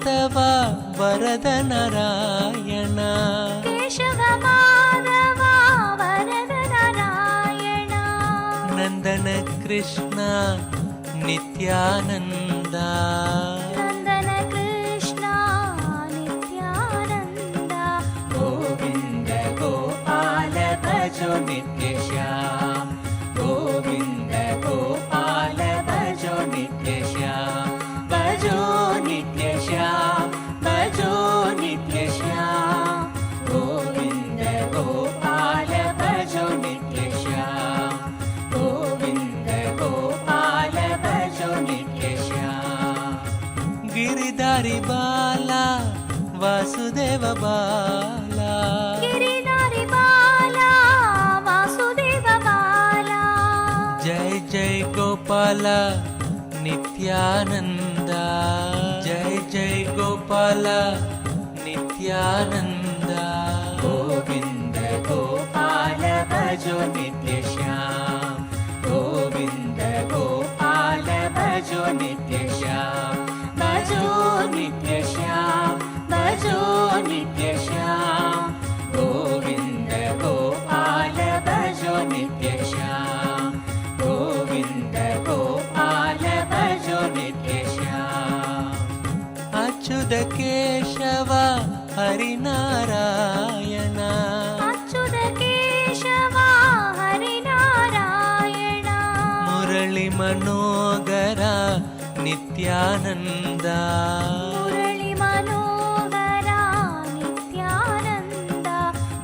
[SPEAKER 8] Madhava ವರದ ನಾರಾಯಣ
[SPEAKER 9] ಕೇಶವ ಮಾಧವ ವರದ ನಾರಾಯಣ
[SPEAKER 8] ನಂದನ ಕೃಷ್ಣ ನಿತ್ಯಾನಂದ
[SPEAKER 9] ನಂದನ ಕೃಷ್ಣ ನಿತ್ಯಾನಂದ
[SPEAKER 8] ಗೋವಿಂದ ಗೋಪಾಲ ಭಜೋ ನಿತ್ಯ ಶ್ಯಾಮ್ ಗೋವಿಂದ ಗೋಪಾಲ ಭಜೋ ನಿತ್ಯ ಶ್ಯಾಮ್ ಭಜೋ ನಿತ್ಯ ಶ್ಯಾಮ್ ಭಜೋ ನಿತ್ಯ ಶ್ಯಾಮ್ ಗೋವಿಂದ ಗೋಪಾಲ ಭಜೋ ನಿತ್ಯ ಶ್ಯಾಮ್ ಗೋವಿಂದ ಗೋಪಾಲ ಭಜೋ ನಿತ್ಯ ಶ್ಯಾಮ್ ಗಿರಿಧಾರಿ ಬಾಲ ವಾಸುದೇವ ಬಾಲ
[SPEAKER 9] ಗಿರಿಧಾರಿ ಬಾಲ ವಾಸುದೇವ ಬಾಲ
[SPEAKER 8] ಜೈ ಜೈ ಗೋಪಾಲ ನಿತ್ಯಾನಂದ ಜೈ ಜೈ ಗೋಪಾಲ ನಿತ್ಯಾನಂದ ಗೋವಿಂದ ಗೋಪಾಲ ಭಜೋ ನಿತ್ಯ ಶ್ಯಾಮ್ ಗೋವಿಂದ ಗೋಪಾಲ ಭಜೋ ನಿತ್ಯ ಶ್ಯಾಮ್ ಭಜೋ ನಿತ್ಯ ಶ್ಯಾಮ್ ಭಜೋ ನಿತ್ಯ ಶ್ಯಾಮ್ ಗೋವಿಂದ ಗೋಪಾಲ ಭಜೋ ನಿತ್ಯ ಶ್ಯಾಮ್ ಗೋವಿಂದ ಗೋಪಾಲ ಭಜೋ ನಿತ್ಯ ಶ್ಯಾಮ್ ಅಚ್ಯುತ ಕೇಶವ ಹರಿನಾರಾಯಣ
[SPEAKER 9] ಅಚ್ಯುತ ಕೇಶವ ಹರಿನಾರಾಯಣ
[SPEAKER 8] ಮುರಳಿ ಮನೋಗರ ನಿತ್ಯಾನಂದ
[SPEAKER 9] ಮುರಳಿ ಮನೋಗರ ನಿತ್ಯಾನಂದ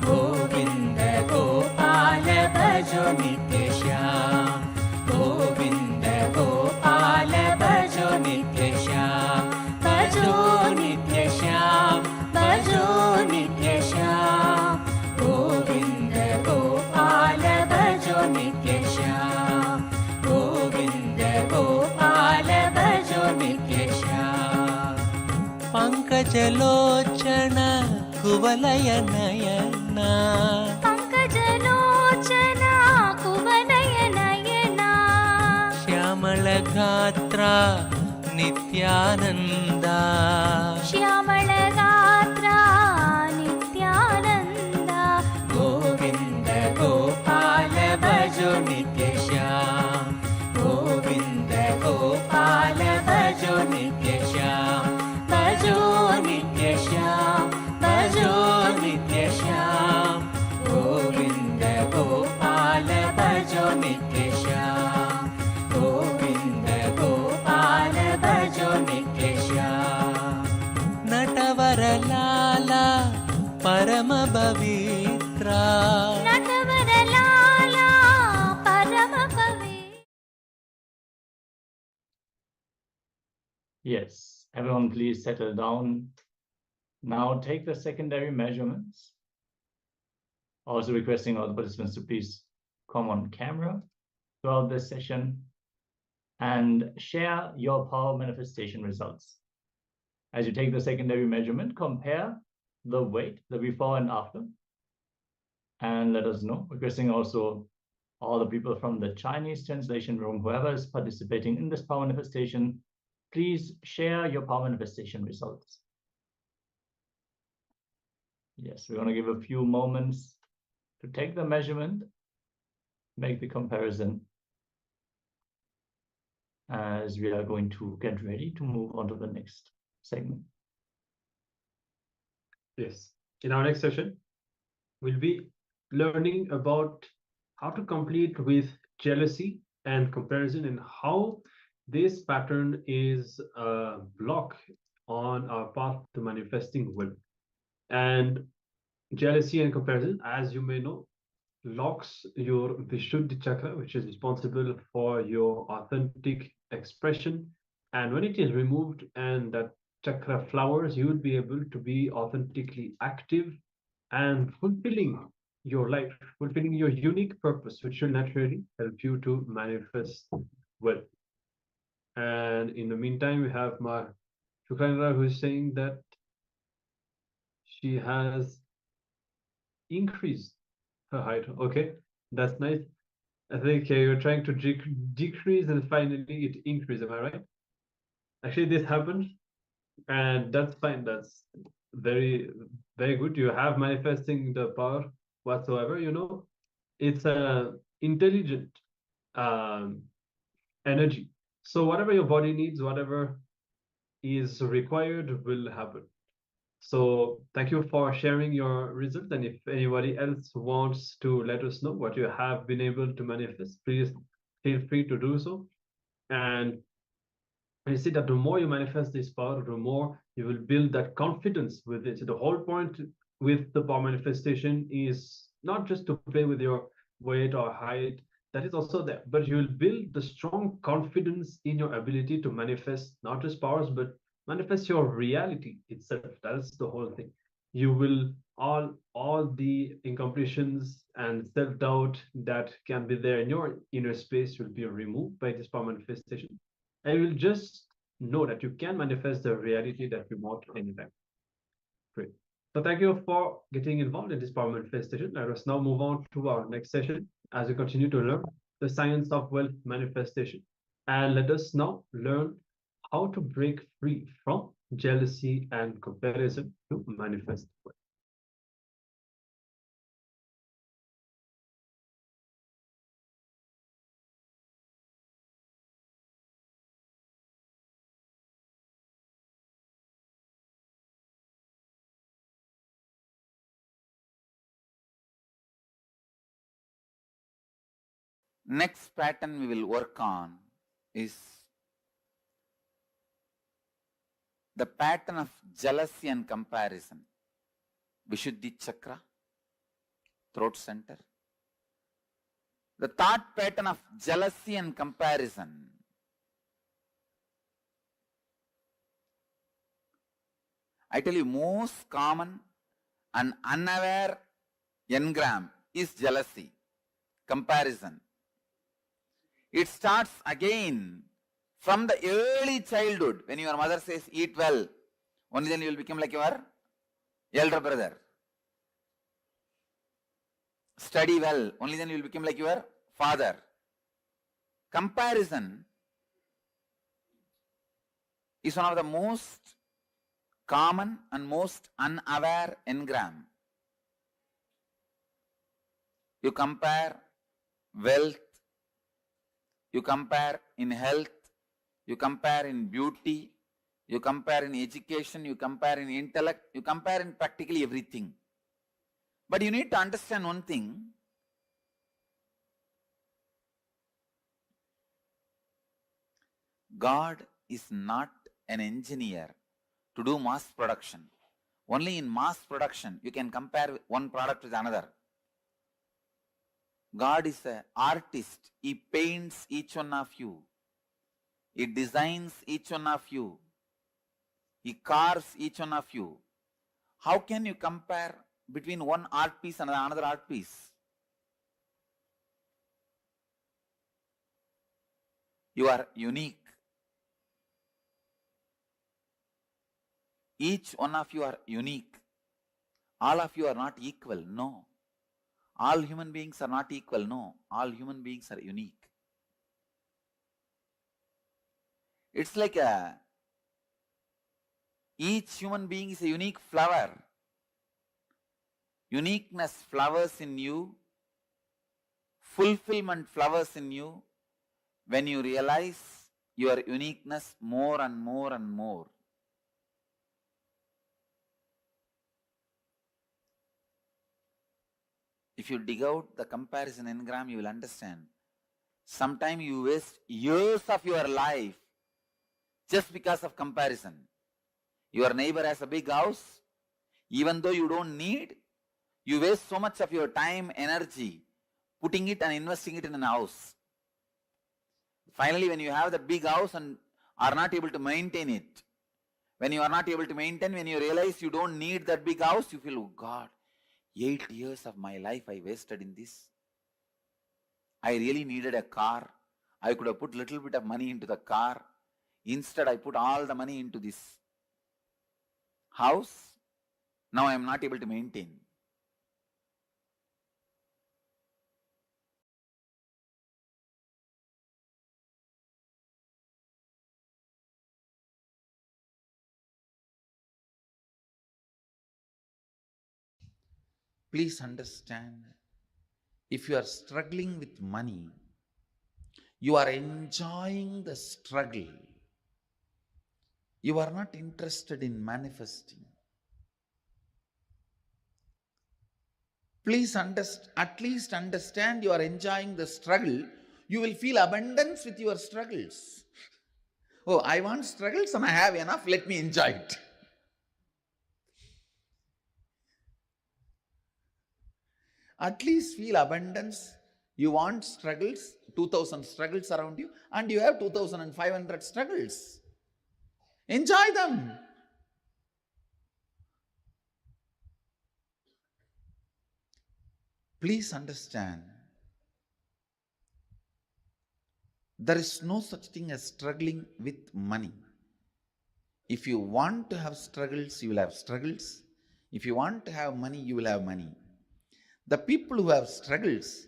[SPEAKER 8] ಗೋವಿಂದ ಗೋಪಾಲ ಭಜೋ ನಿತ್ಯ ಶ್ಯಾಮ್ ಗೋವಿಂದ ಗೋಪಾಲ ಭಜೋ ನಿತ್ಯ ಶ್ಯಾಮ್ ಭಜೋ ನಿತ್ಯ ಶ್ಯಾಮ್ ಭಜೋ ನಿತ್ಯ ಶ್ಯಾಮ್ ಗೋವಿಂದ ಗೋಪಾಲ ಭಜೋ ನಿತ್ಯ ಶ್ಯಾಮ್ ಗೋವಿಂದ ಗೋಪಾಲ ಭಜೋ ನಿತ್ಯ ಶ್ಯಾಮ್ ಪಂಕಜಲೋಚನ ಕುವಲಯ ನಯನ
[SPEAKER 9] ಪಂಕಜಲೋಚನ ಕುವಲಯ ನಯನ
[SPEAKER 8] ಶ್ಯಾಮಳ ಗಾತ್ರ ನಿತ್ಯಾನಂದ
[SPEAKER 9] ಶ್ಯಾಮಳ ಗಾತ್ರ ನಿತ್ಯಾನಂದ
[SPEAKER 8] ಗೋವಿಂದ ಗೋಪಾಲ ಭಜೋ ನಿತ್ಯ ಶ್ಯಾಮ್ ಗೋವಿಂದ ಗೋಪಾಲ ಭಜೋ ನಿತ್ಯ ಶ್ಯಾಮ್ ಭಜೋ ನಿತ್ಯ ಶ್ಯಾಮ್ ಭಜೋ ನಿತ್ಯ ಶ್ಯಾಮ್ ಗೋವಿಂದ ಗೋಪಾಲ ಭಜೋ ನಿತ್ಯ ಶ್ಯಾಮ್ ಗೋವಿಂದ ಗೋಪಾಲ ಭಜೋ ನಿತ್ಯ ಶ್ಯಾಮ್ ನಟವರ ಲಾಲ ಪರಮ ಪವಿತ್ರ
[SPEAKER 9] ನಟವರ ಲಾಲ ಪರಮ ಪವಿತ್ರ.
[SPEAKER 7] Yes, everyone please settle down. Now take the secondary measurements. Also requesting all the participants to please come on camera throughout this session and share your power manifestation results. As you take the secondary measurement, compare the weight, the before and after, and let us know. Requesting also all the people from the Chinese translation room, whoever is participating in this power manifestation, please share your power manifestation results. Yes, we're going to give a few moments to take the measurement, make the comparison, as we are going to get ready to move on to the next segment.
[SPEAKER 3] Yes. In our next session, we'll be learning about how to complete with jealousy and comparison and how this pattern is a block on our path to manifesting will. And jealousy and comparison, as you may know, locks your Vishuddhi chakra, which is responsible for your authentic expression. And when it is removed and that chakra flowers, you will be able to be authentically active and fulfilling your life, fulfilling your unique purpose, which will naturally help you to manifest well. And in the meantime, we have my Shukranara, who is saying that she has increased her height. Okay, that's nice. I think you're trying to decrease and finally it increased. Am I right? Actually, this happened And that's fine. That's very, very good. You have manifesting the power whatsoever, you know. It's a intelligent um, energy. So whatever your body needs, whatever is required will happen. So thank you for sharing your results. And if anybody else wants to let us know what you have been able to manifest, please feel free to do so. And you see that the more you manifest this power, the more you will build that confidence with it. The whole point with the power manifestation is not just to play with your weight or height, that is also there, but you will build the strong confidence in your ability to manifest not just powers, but manifest your reality itself. That's the whole thing. You will all the incompletions and self-doubt that can be there in your inner space will be removed by this power manifestation. And you will just know that you can manifest the reality that you want anytime. Great. So thank you for getting involved in this power manifestation. Let us now move on to our next session as we continue to learn the science of wealth manifestation. And let us now learn how to break free from jealousy and comparison to manifest wealth.
[SPEAKER 1] Next pattern we will work on is the pattern of jealousy and comparison. Vishuddhi chakra, throat center. The thought pattern of jealousy and comparison. I tell you, most common and unaware engram is jealousy, comparison. It starts again from the early childhood. When your mother says, eat well, only then you will become like your elder brother. Study well, only then you will become like your father. Comparison is one of the most common and most unaware engram. You compare wealth, you compare in health, you compare in beauty, you compare in education, you compare in intellect, you compare in practically everything. But you need to understand one thing. God is not an engineer to do mass production. Only in mass production you can compare one product with another. God is an artist. He paints each one of you. He designs each one of you. He carves each one of you. How can you compare between one art piece and another art piece? You are unique. Each one of you are unique. All of you are not equal. No. All human beings are not equal. No. All human beings are unique. It's like each human being is a unique flower. Uniqueness flowers in you. Fulfillment flowers in you when you realize your uniqueness more and more and more. If you dig out the comparison engram, you will understand. Sometimes you waste years of your life just because of comparison. Your neighbor has a big house. Even though you don't need, you waste so much of your time, energy, putting it and investing it in a house. Finally, when you have the big house and are not able to maintain it, when you are not able to maintain, when you realize you don't need that big house, you feel, oh God, 8 years of my life I wasted in this. I really needed a car. I could have put little bit of money into the car. Instead, I put all the money into this house. Now I am not able to maintain.
[SPEAKER 6] Please understand, if you are struggling with money, you are enjoying the struggle. You are not interested in manifesting. Please at least understand you are enjoying the struggle. You will feel abundance with your struggles. Oh, I want struggles and I have enough, let me enjoy it. At least feel abundance. You want struggles, 2000 struggles around you, and you have 2500 struggles. Enjoy them. Please understand, there is no such thing as struggling with money. If you want to have struggles, you will have struggles. If you want to have money, you will have money. The people who have struggles,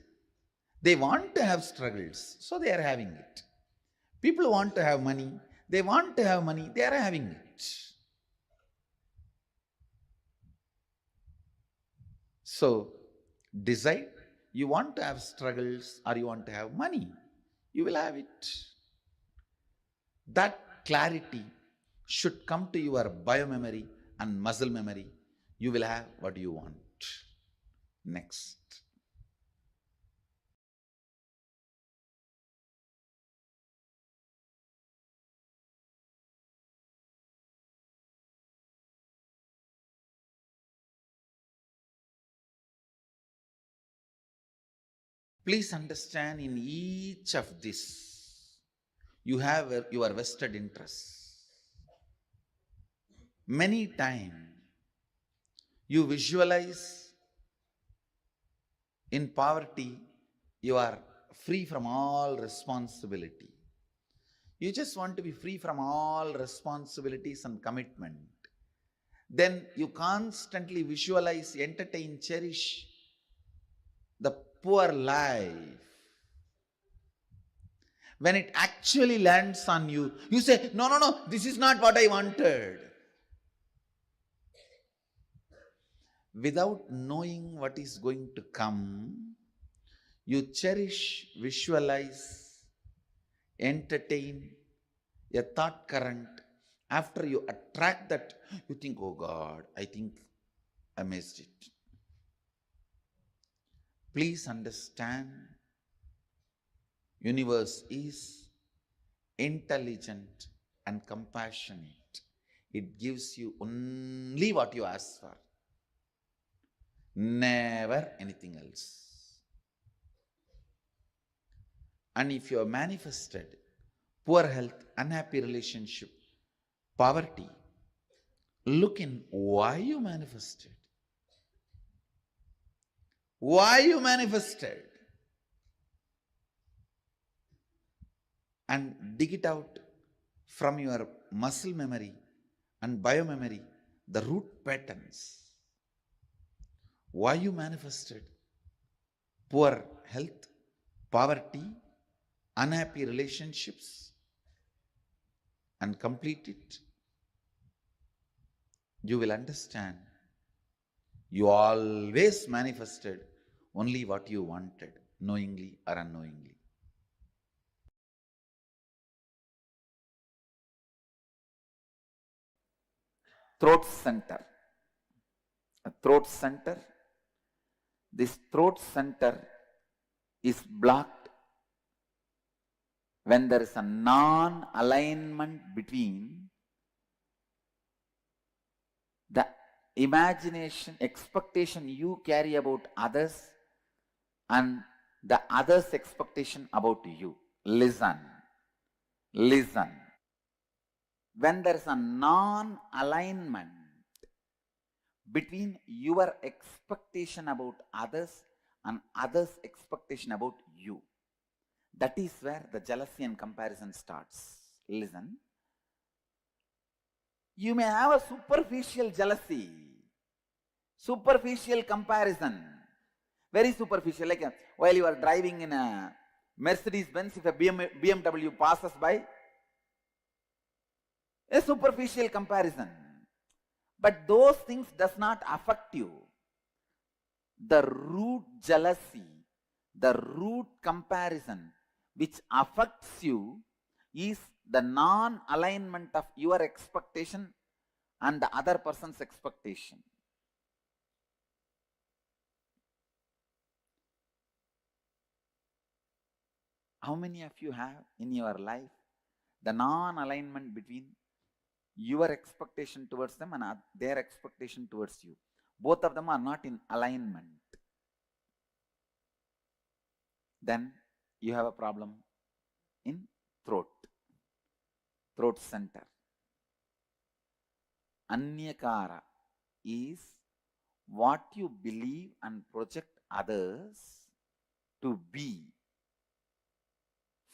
[SPEAKER 6] they want to have struggles, so they are having it. People want to have money, they want to have money, they are having it. So, decide, you want to have struggles or you want to have money, you will have it. That clarity should come to your biomemory and muscle memory. You will have what you want. Next. Please understand, in each of this, you have your vested interests. Many times, you visualize in poverty, you are free from all responsibility. You just want to be free from all responsibilities and commitment. Then you constantly visualize, entertain, cherish the poor life. When it actually lands on you, you say, no, this is not what I wanted. Without knowing what is going to come, you cherish, visualize, entertain a thought current. After you attract that, you think, oh God, I think I missed it. Please understand, universe is intelligent and compassionate. It gives you only what you ask for. Never anything else. And if you have manifested poor health, unhappy relationship, poverty, look in why you manifested. Why you manifested. And dig it out from your muscle memory and biomemory, the root patterns. Why you manifested poor health, poverty, unhappy relationships, and complete it. You will understand you always manifested only what you wanted, knowingly or unknowingly.
[SPEAKER 1] Throat center. A throat center. This throat center is blocked when there is a non-alignment between the imagination, expectation you carry about others and the others' expectation about you. Listen. When there is a non-alignment between your expectation about others and others' expectation about you, that is where the jealousy and comparison starts. Listen. You may have a superficial jealousy, superficial comparison, very superficial, like while you are driving in a Mercedes-Benz, if a BMW passes by, a superficial comparison. But those things does not affect you. the root jealousy, the root comparison which affects you is the non-alignment of your expectation and the other person's expectation. How many of you have in your life the non-alignment between your expectation towards them and their expectation towards you? Both of them are not in alignment. Then you have a problem in throat center. Anyakara is what you believe and project others to be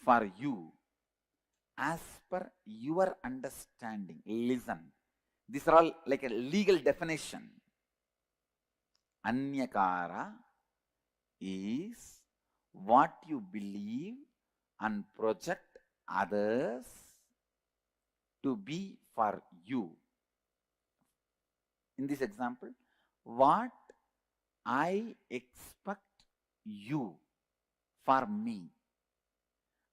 [SPEAKER 1] for you as per your understanding. Listen, these are all like a legal definition. Anyakara is what you believe and project others to be for you. In this example, what I expect you for me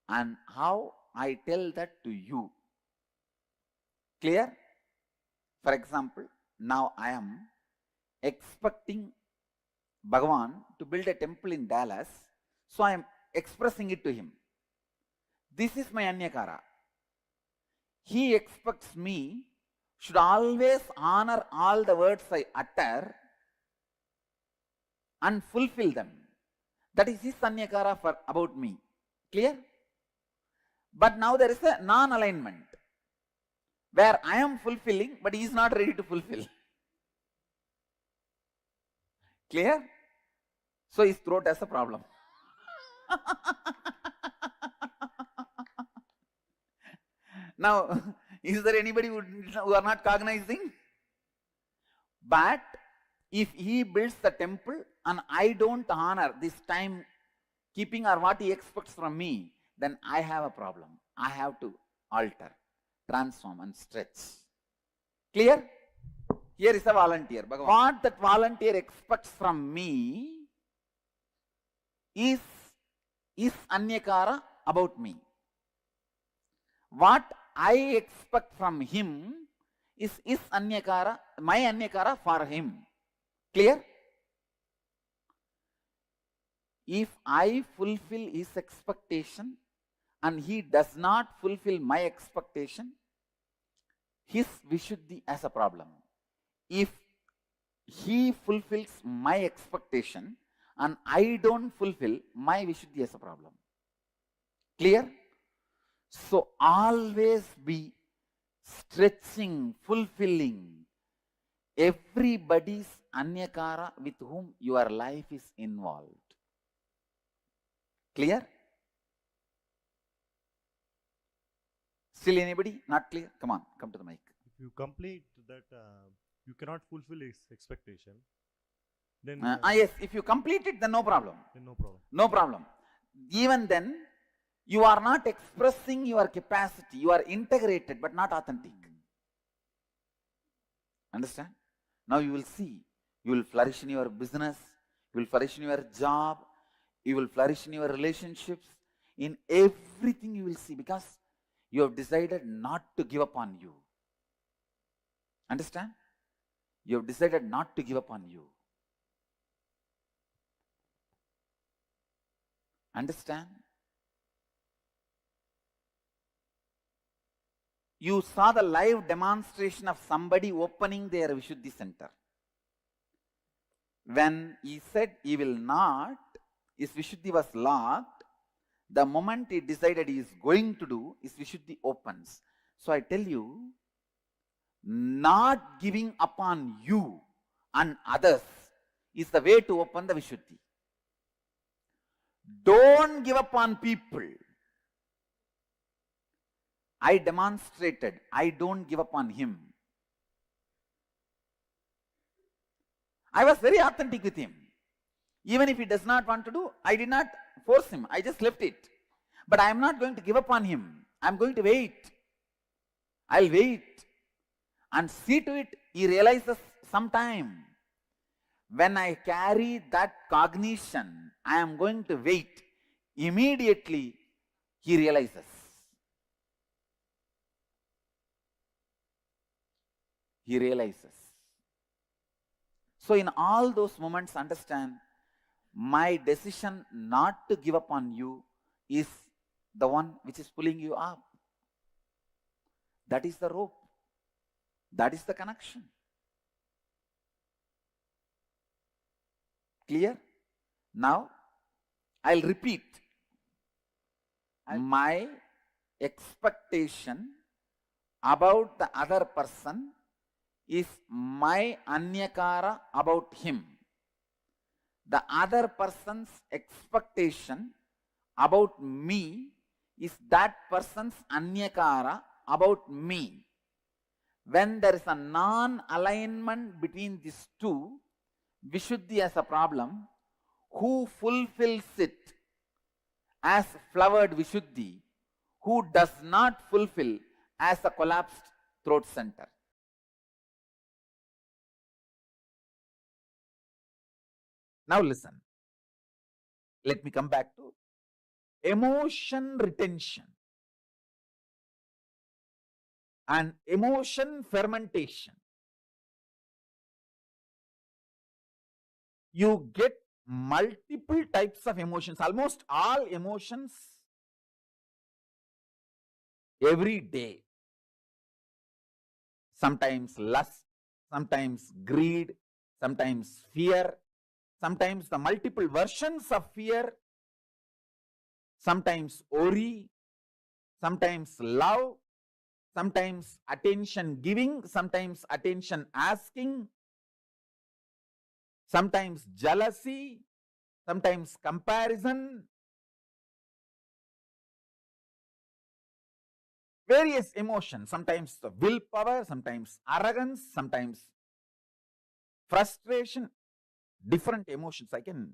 [SPEAKER 1] and how I tell that to you. Clear? For example, now I am expecting Bhagavan to build a temple in Dallas, so I am expressing it to him. This is my Anyakara. He expects me should always honor all the words I utter and fulfill them. That is his Anyakara for about me. Clear? But now there is a non-alignment where I am fulfilling but he is not ready to fulfill. Clear? So his throat has a problem. Now, is there anybody who are not cognizing? But if he builds the temple and I don't honor this time keeping or what he expects from me, then I have a problem. I have to alter, transform and stretch. Clear? Here is a volunteer. What that volunteer expects from me is Anyakara about me. What I expect from him is Anyakara, my Anyakara for him. Clear? If I fulfill his expectation and he does not fulfill my expectation, his Vishuddhi has a problem. If he fulfills my expectation and I don't fulfill, my Vishuddhi has a problem. Clear? So always be stretching, fulfilling everybody's Anyakara with whom your life is involved. Clear? Still anybody? Not clear? Come on, come to the mic.
[SPEAKER 10] If you complete that, you cannot fulfill his expectation, then
[SPEAKER 1] yes, if you complete it, then no problem.
[SPEAKER 10] then no problem.
[SPEAKER 1] No problem. Even then, you are not expressing your capacity. You are integrated but not authentic. Understand? Now you will see. You will flourish in your business. You will flourish in your job. You will flourish in your relationships. In everything you will see, because you have decided not to give up on you. Understand? You have decided not to give up on you. Understand? You saw the live demonstration of somebody opening their Vishuddhi center. When he said he will not, his Vishuddhi was locked. The moment he decided he is going to do, his Vishuddhi opens. So I tell you, not giving up on you and others is the way to open the Vishuddhi. Don't give up on people. I demonstrated, I don't give up on him. I was very authentic with him. Even if he does not want to do, I did not force him. I just left it. But I am not going to give up on him. I am going to wait. I'll wait and see to it he realizes sometime. When I carry that cognition, I am going to wait. Immediately, he realizes. He realizes. So in all those moments, understand, my decision not to give up on you is the one which is pulling you up. That is the rope. That is the connection. Clear? Now, I'll repeat. My expectation about the other person is my anyakara about him. The other person's expectation about me is that person's anyakara about me. When there is a non-alignment between these two, Vishuddhi as a problem, who fulfills it as flowered Vishuddhi, who does not fulfill as a collapsed throat center. Now listen. Let me come back to emotion retention and emotion fermentation. You get multiple types of emotions, almost all emotions every day. Sometimes lust, sometimes greed, sometimes fear, sometimes the multiple versions of fear, sometimes worry, sometimes love, sometimes attention giving, sometimes attention asking, sometimes jealousy, sometimes comparison, various emotions, sometimes the willpower, sometimes arrogance, sometimes frustration, different emotions I can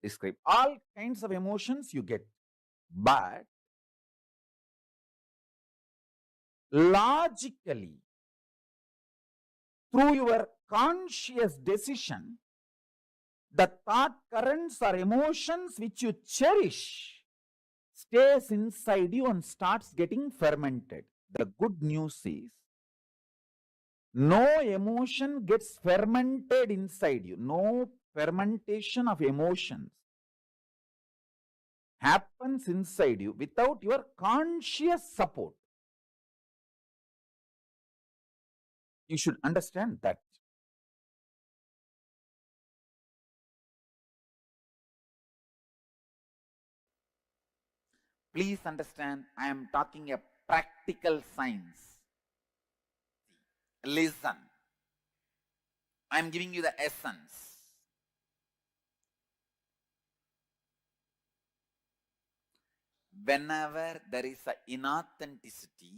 [SPEAKER 1] describe. All kinds of emotions you get, but logically, through your conscious decision, the thought currents or emotions which you cherish stays inside you and starts getting fermented. The good news is, no emotion gets fermented inside you. No fermentation of emotions happens inside you without your conscious support. You should understand that. Please understand, I am talking a practical science. Listen. I am giving you the essence. Whenever there is an inauthenticity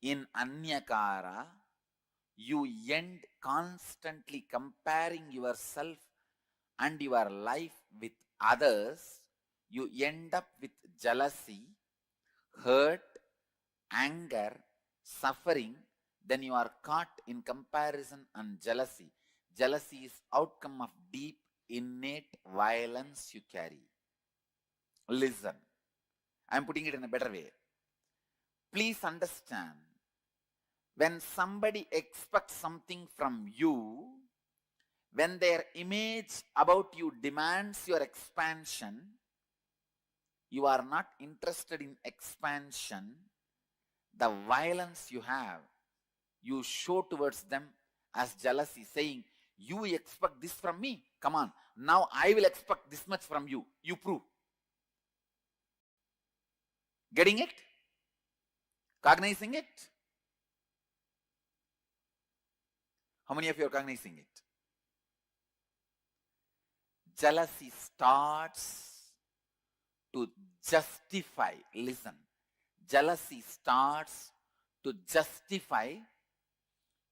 [SPEAKER 1] in anyakara, you end constantly comparing yourself and your life with others. You end up with jealousy, hurt, anger, suffering. Then you are caught in comparison and jealousy. Jealousy is outcome of deep innate violence you carry. Listen, I am putting it in a better way. Please understand, when somebody expects something from you, when their image about you demands your expansion, you are not interested in expansion. The violence you have, you show towards them as jealousy, saying, you expect this from me. Come on, now I will expect this much from you. You prove. Getting it? Cognizing it? How many of you are cognizing it? Jealousy starts to justify. Listen. Jealousy starts to justify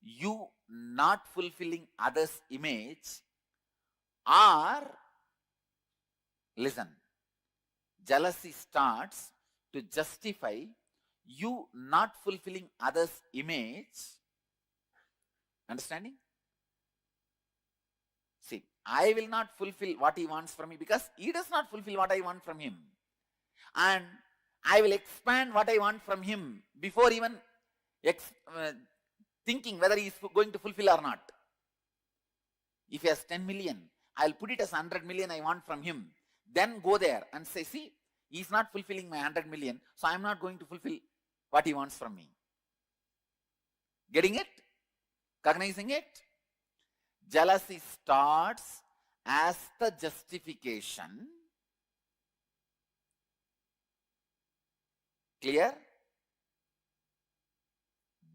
[SPEAKER 1] you not fulfilling others' image, or, listen, jealousy starts to justify you not fulfilling others' image. Understanding? Jealousy starts to justify you not fulfilling others' image, or, listen, jealousy starts to justify you not fulfilling others' image, or, listen, jealousy starts to justify you not fulfilling others' image. Understanding? Jealousy starts to justify you not fulfilling others' image, I will not fulfill what he wants from me because he does not fulfill what I want from him. And I will expand what I want from him before even thinking whether he is going to fulfill or not. If he has 10 million, I'll put it as 100 million I want from him. Then go there and say, see, he's not fulfilling my 100 million, so I'm not going to fulfill what he wants from me. Getting it? Cognizing it? Jealousy starts as the justification. Clear?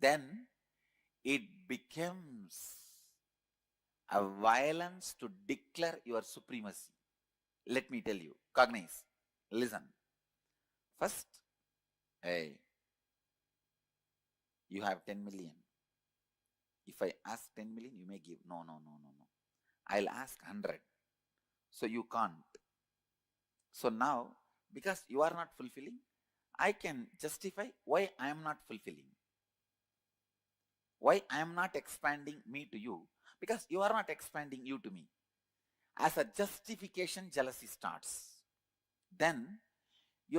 [SPEAKER 1] Then it becomes a violence to declare your supremacy. Let me tell you, cognize, listen. First, hey, you have 10 million. If I ask 10 million, you may give. No. I'll ask 100. So you can't. So now, because you are not fulfilling, I can justify why I am not fulfilling. Why I am not expanding me to you, because you are not expanding you to me. As a justification, jealousy starts. Then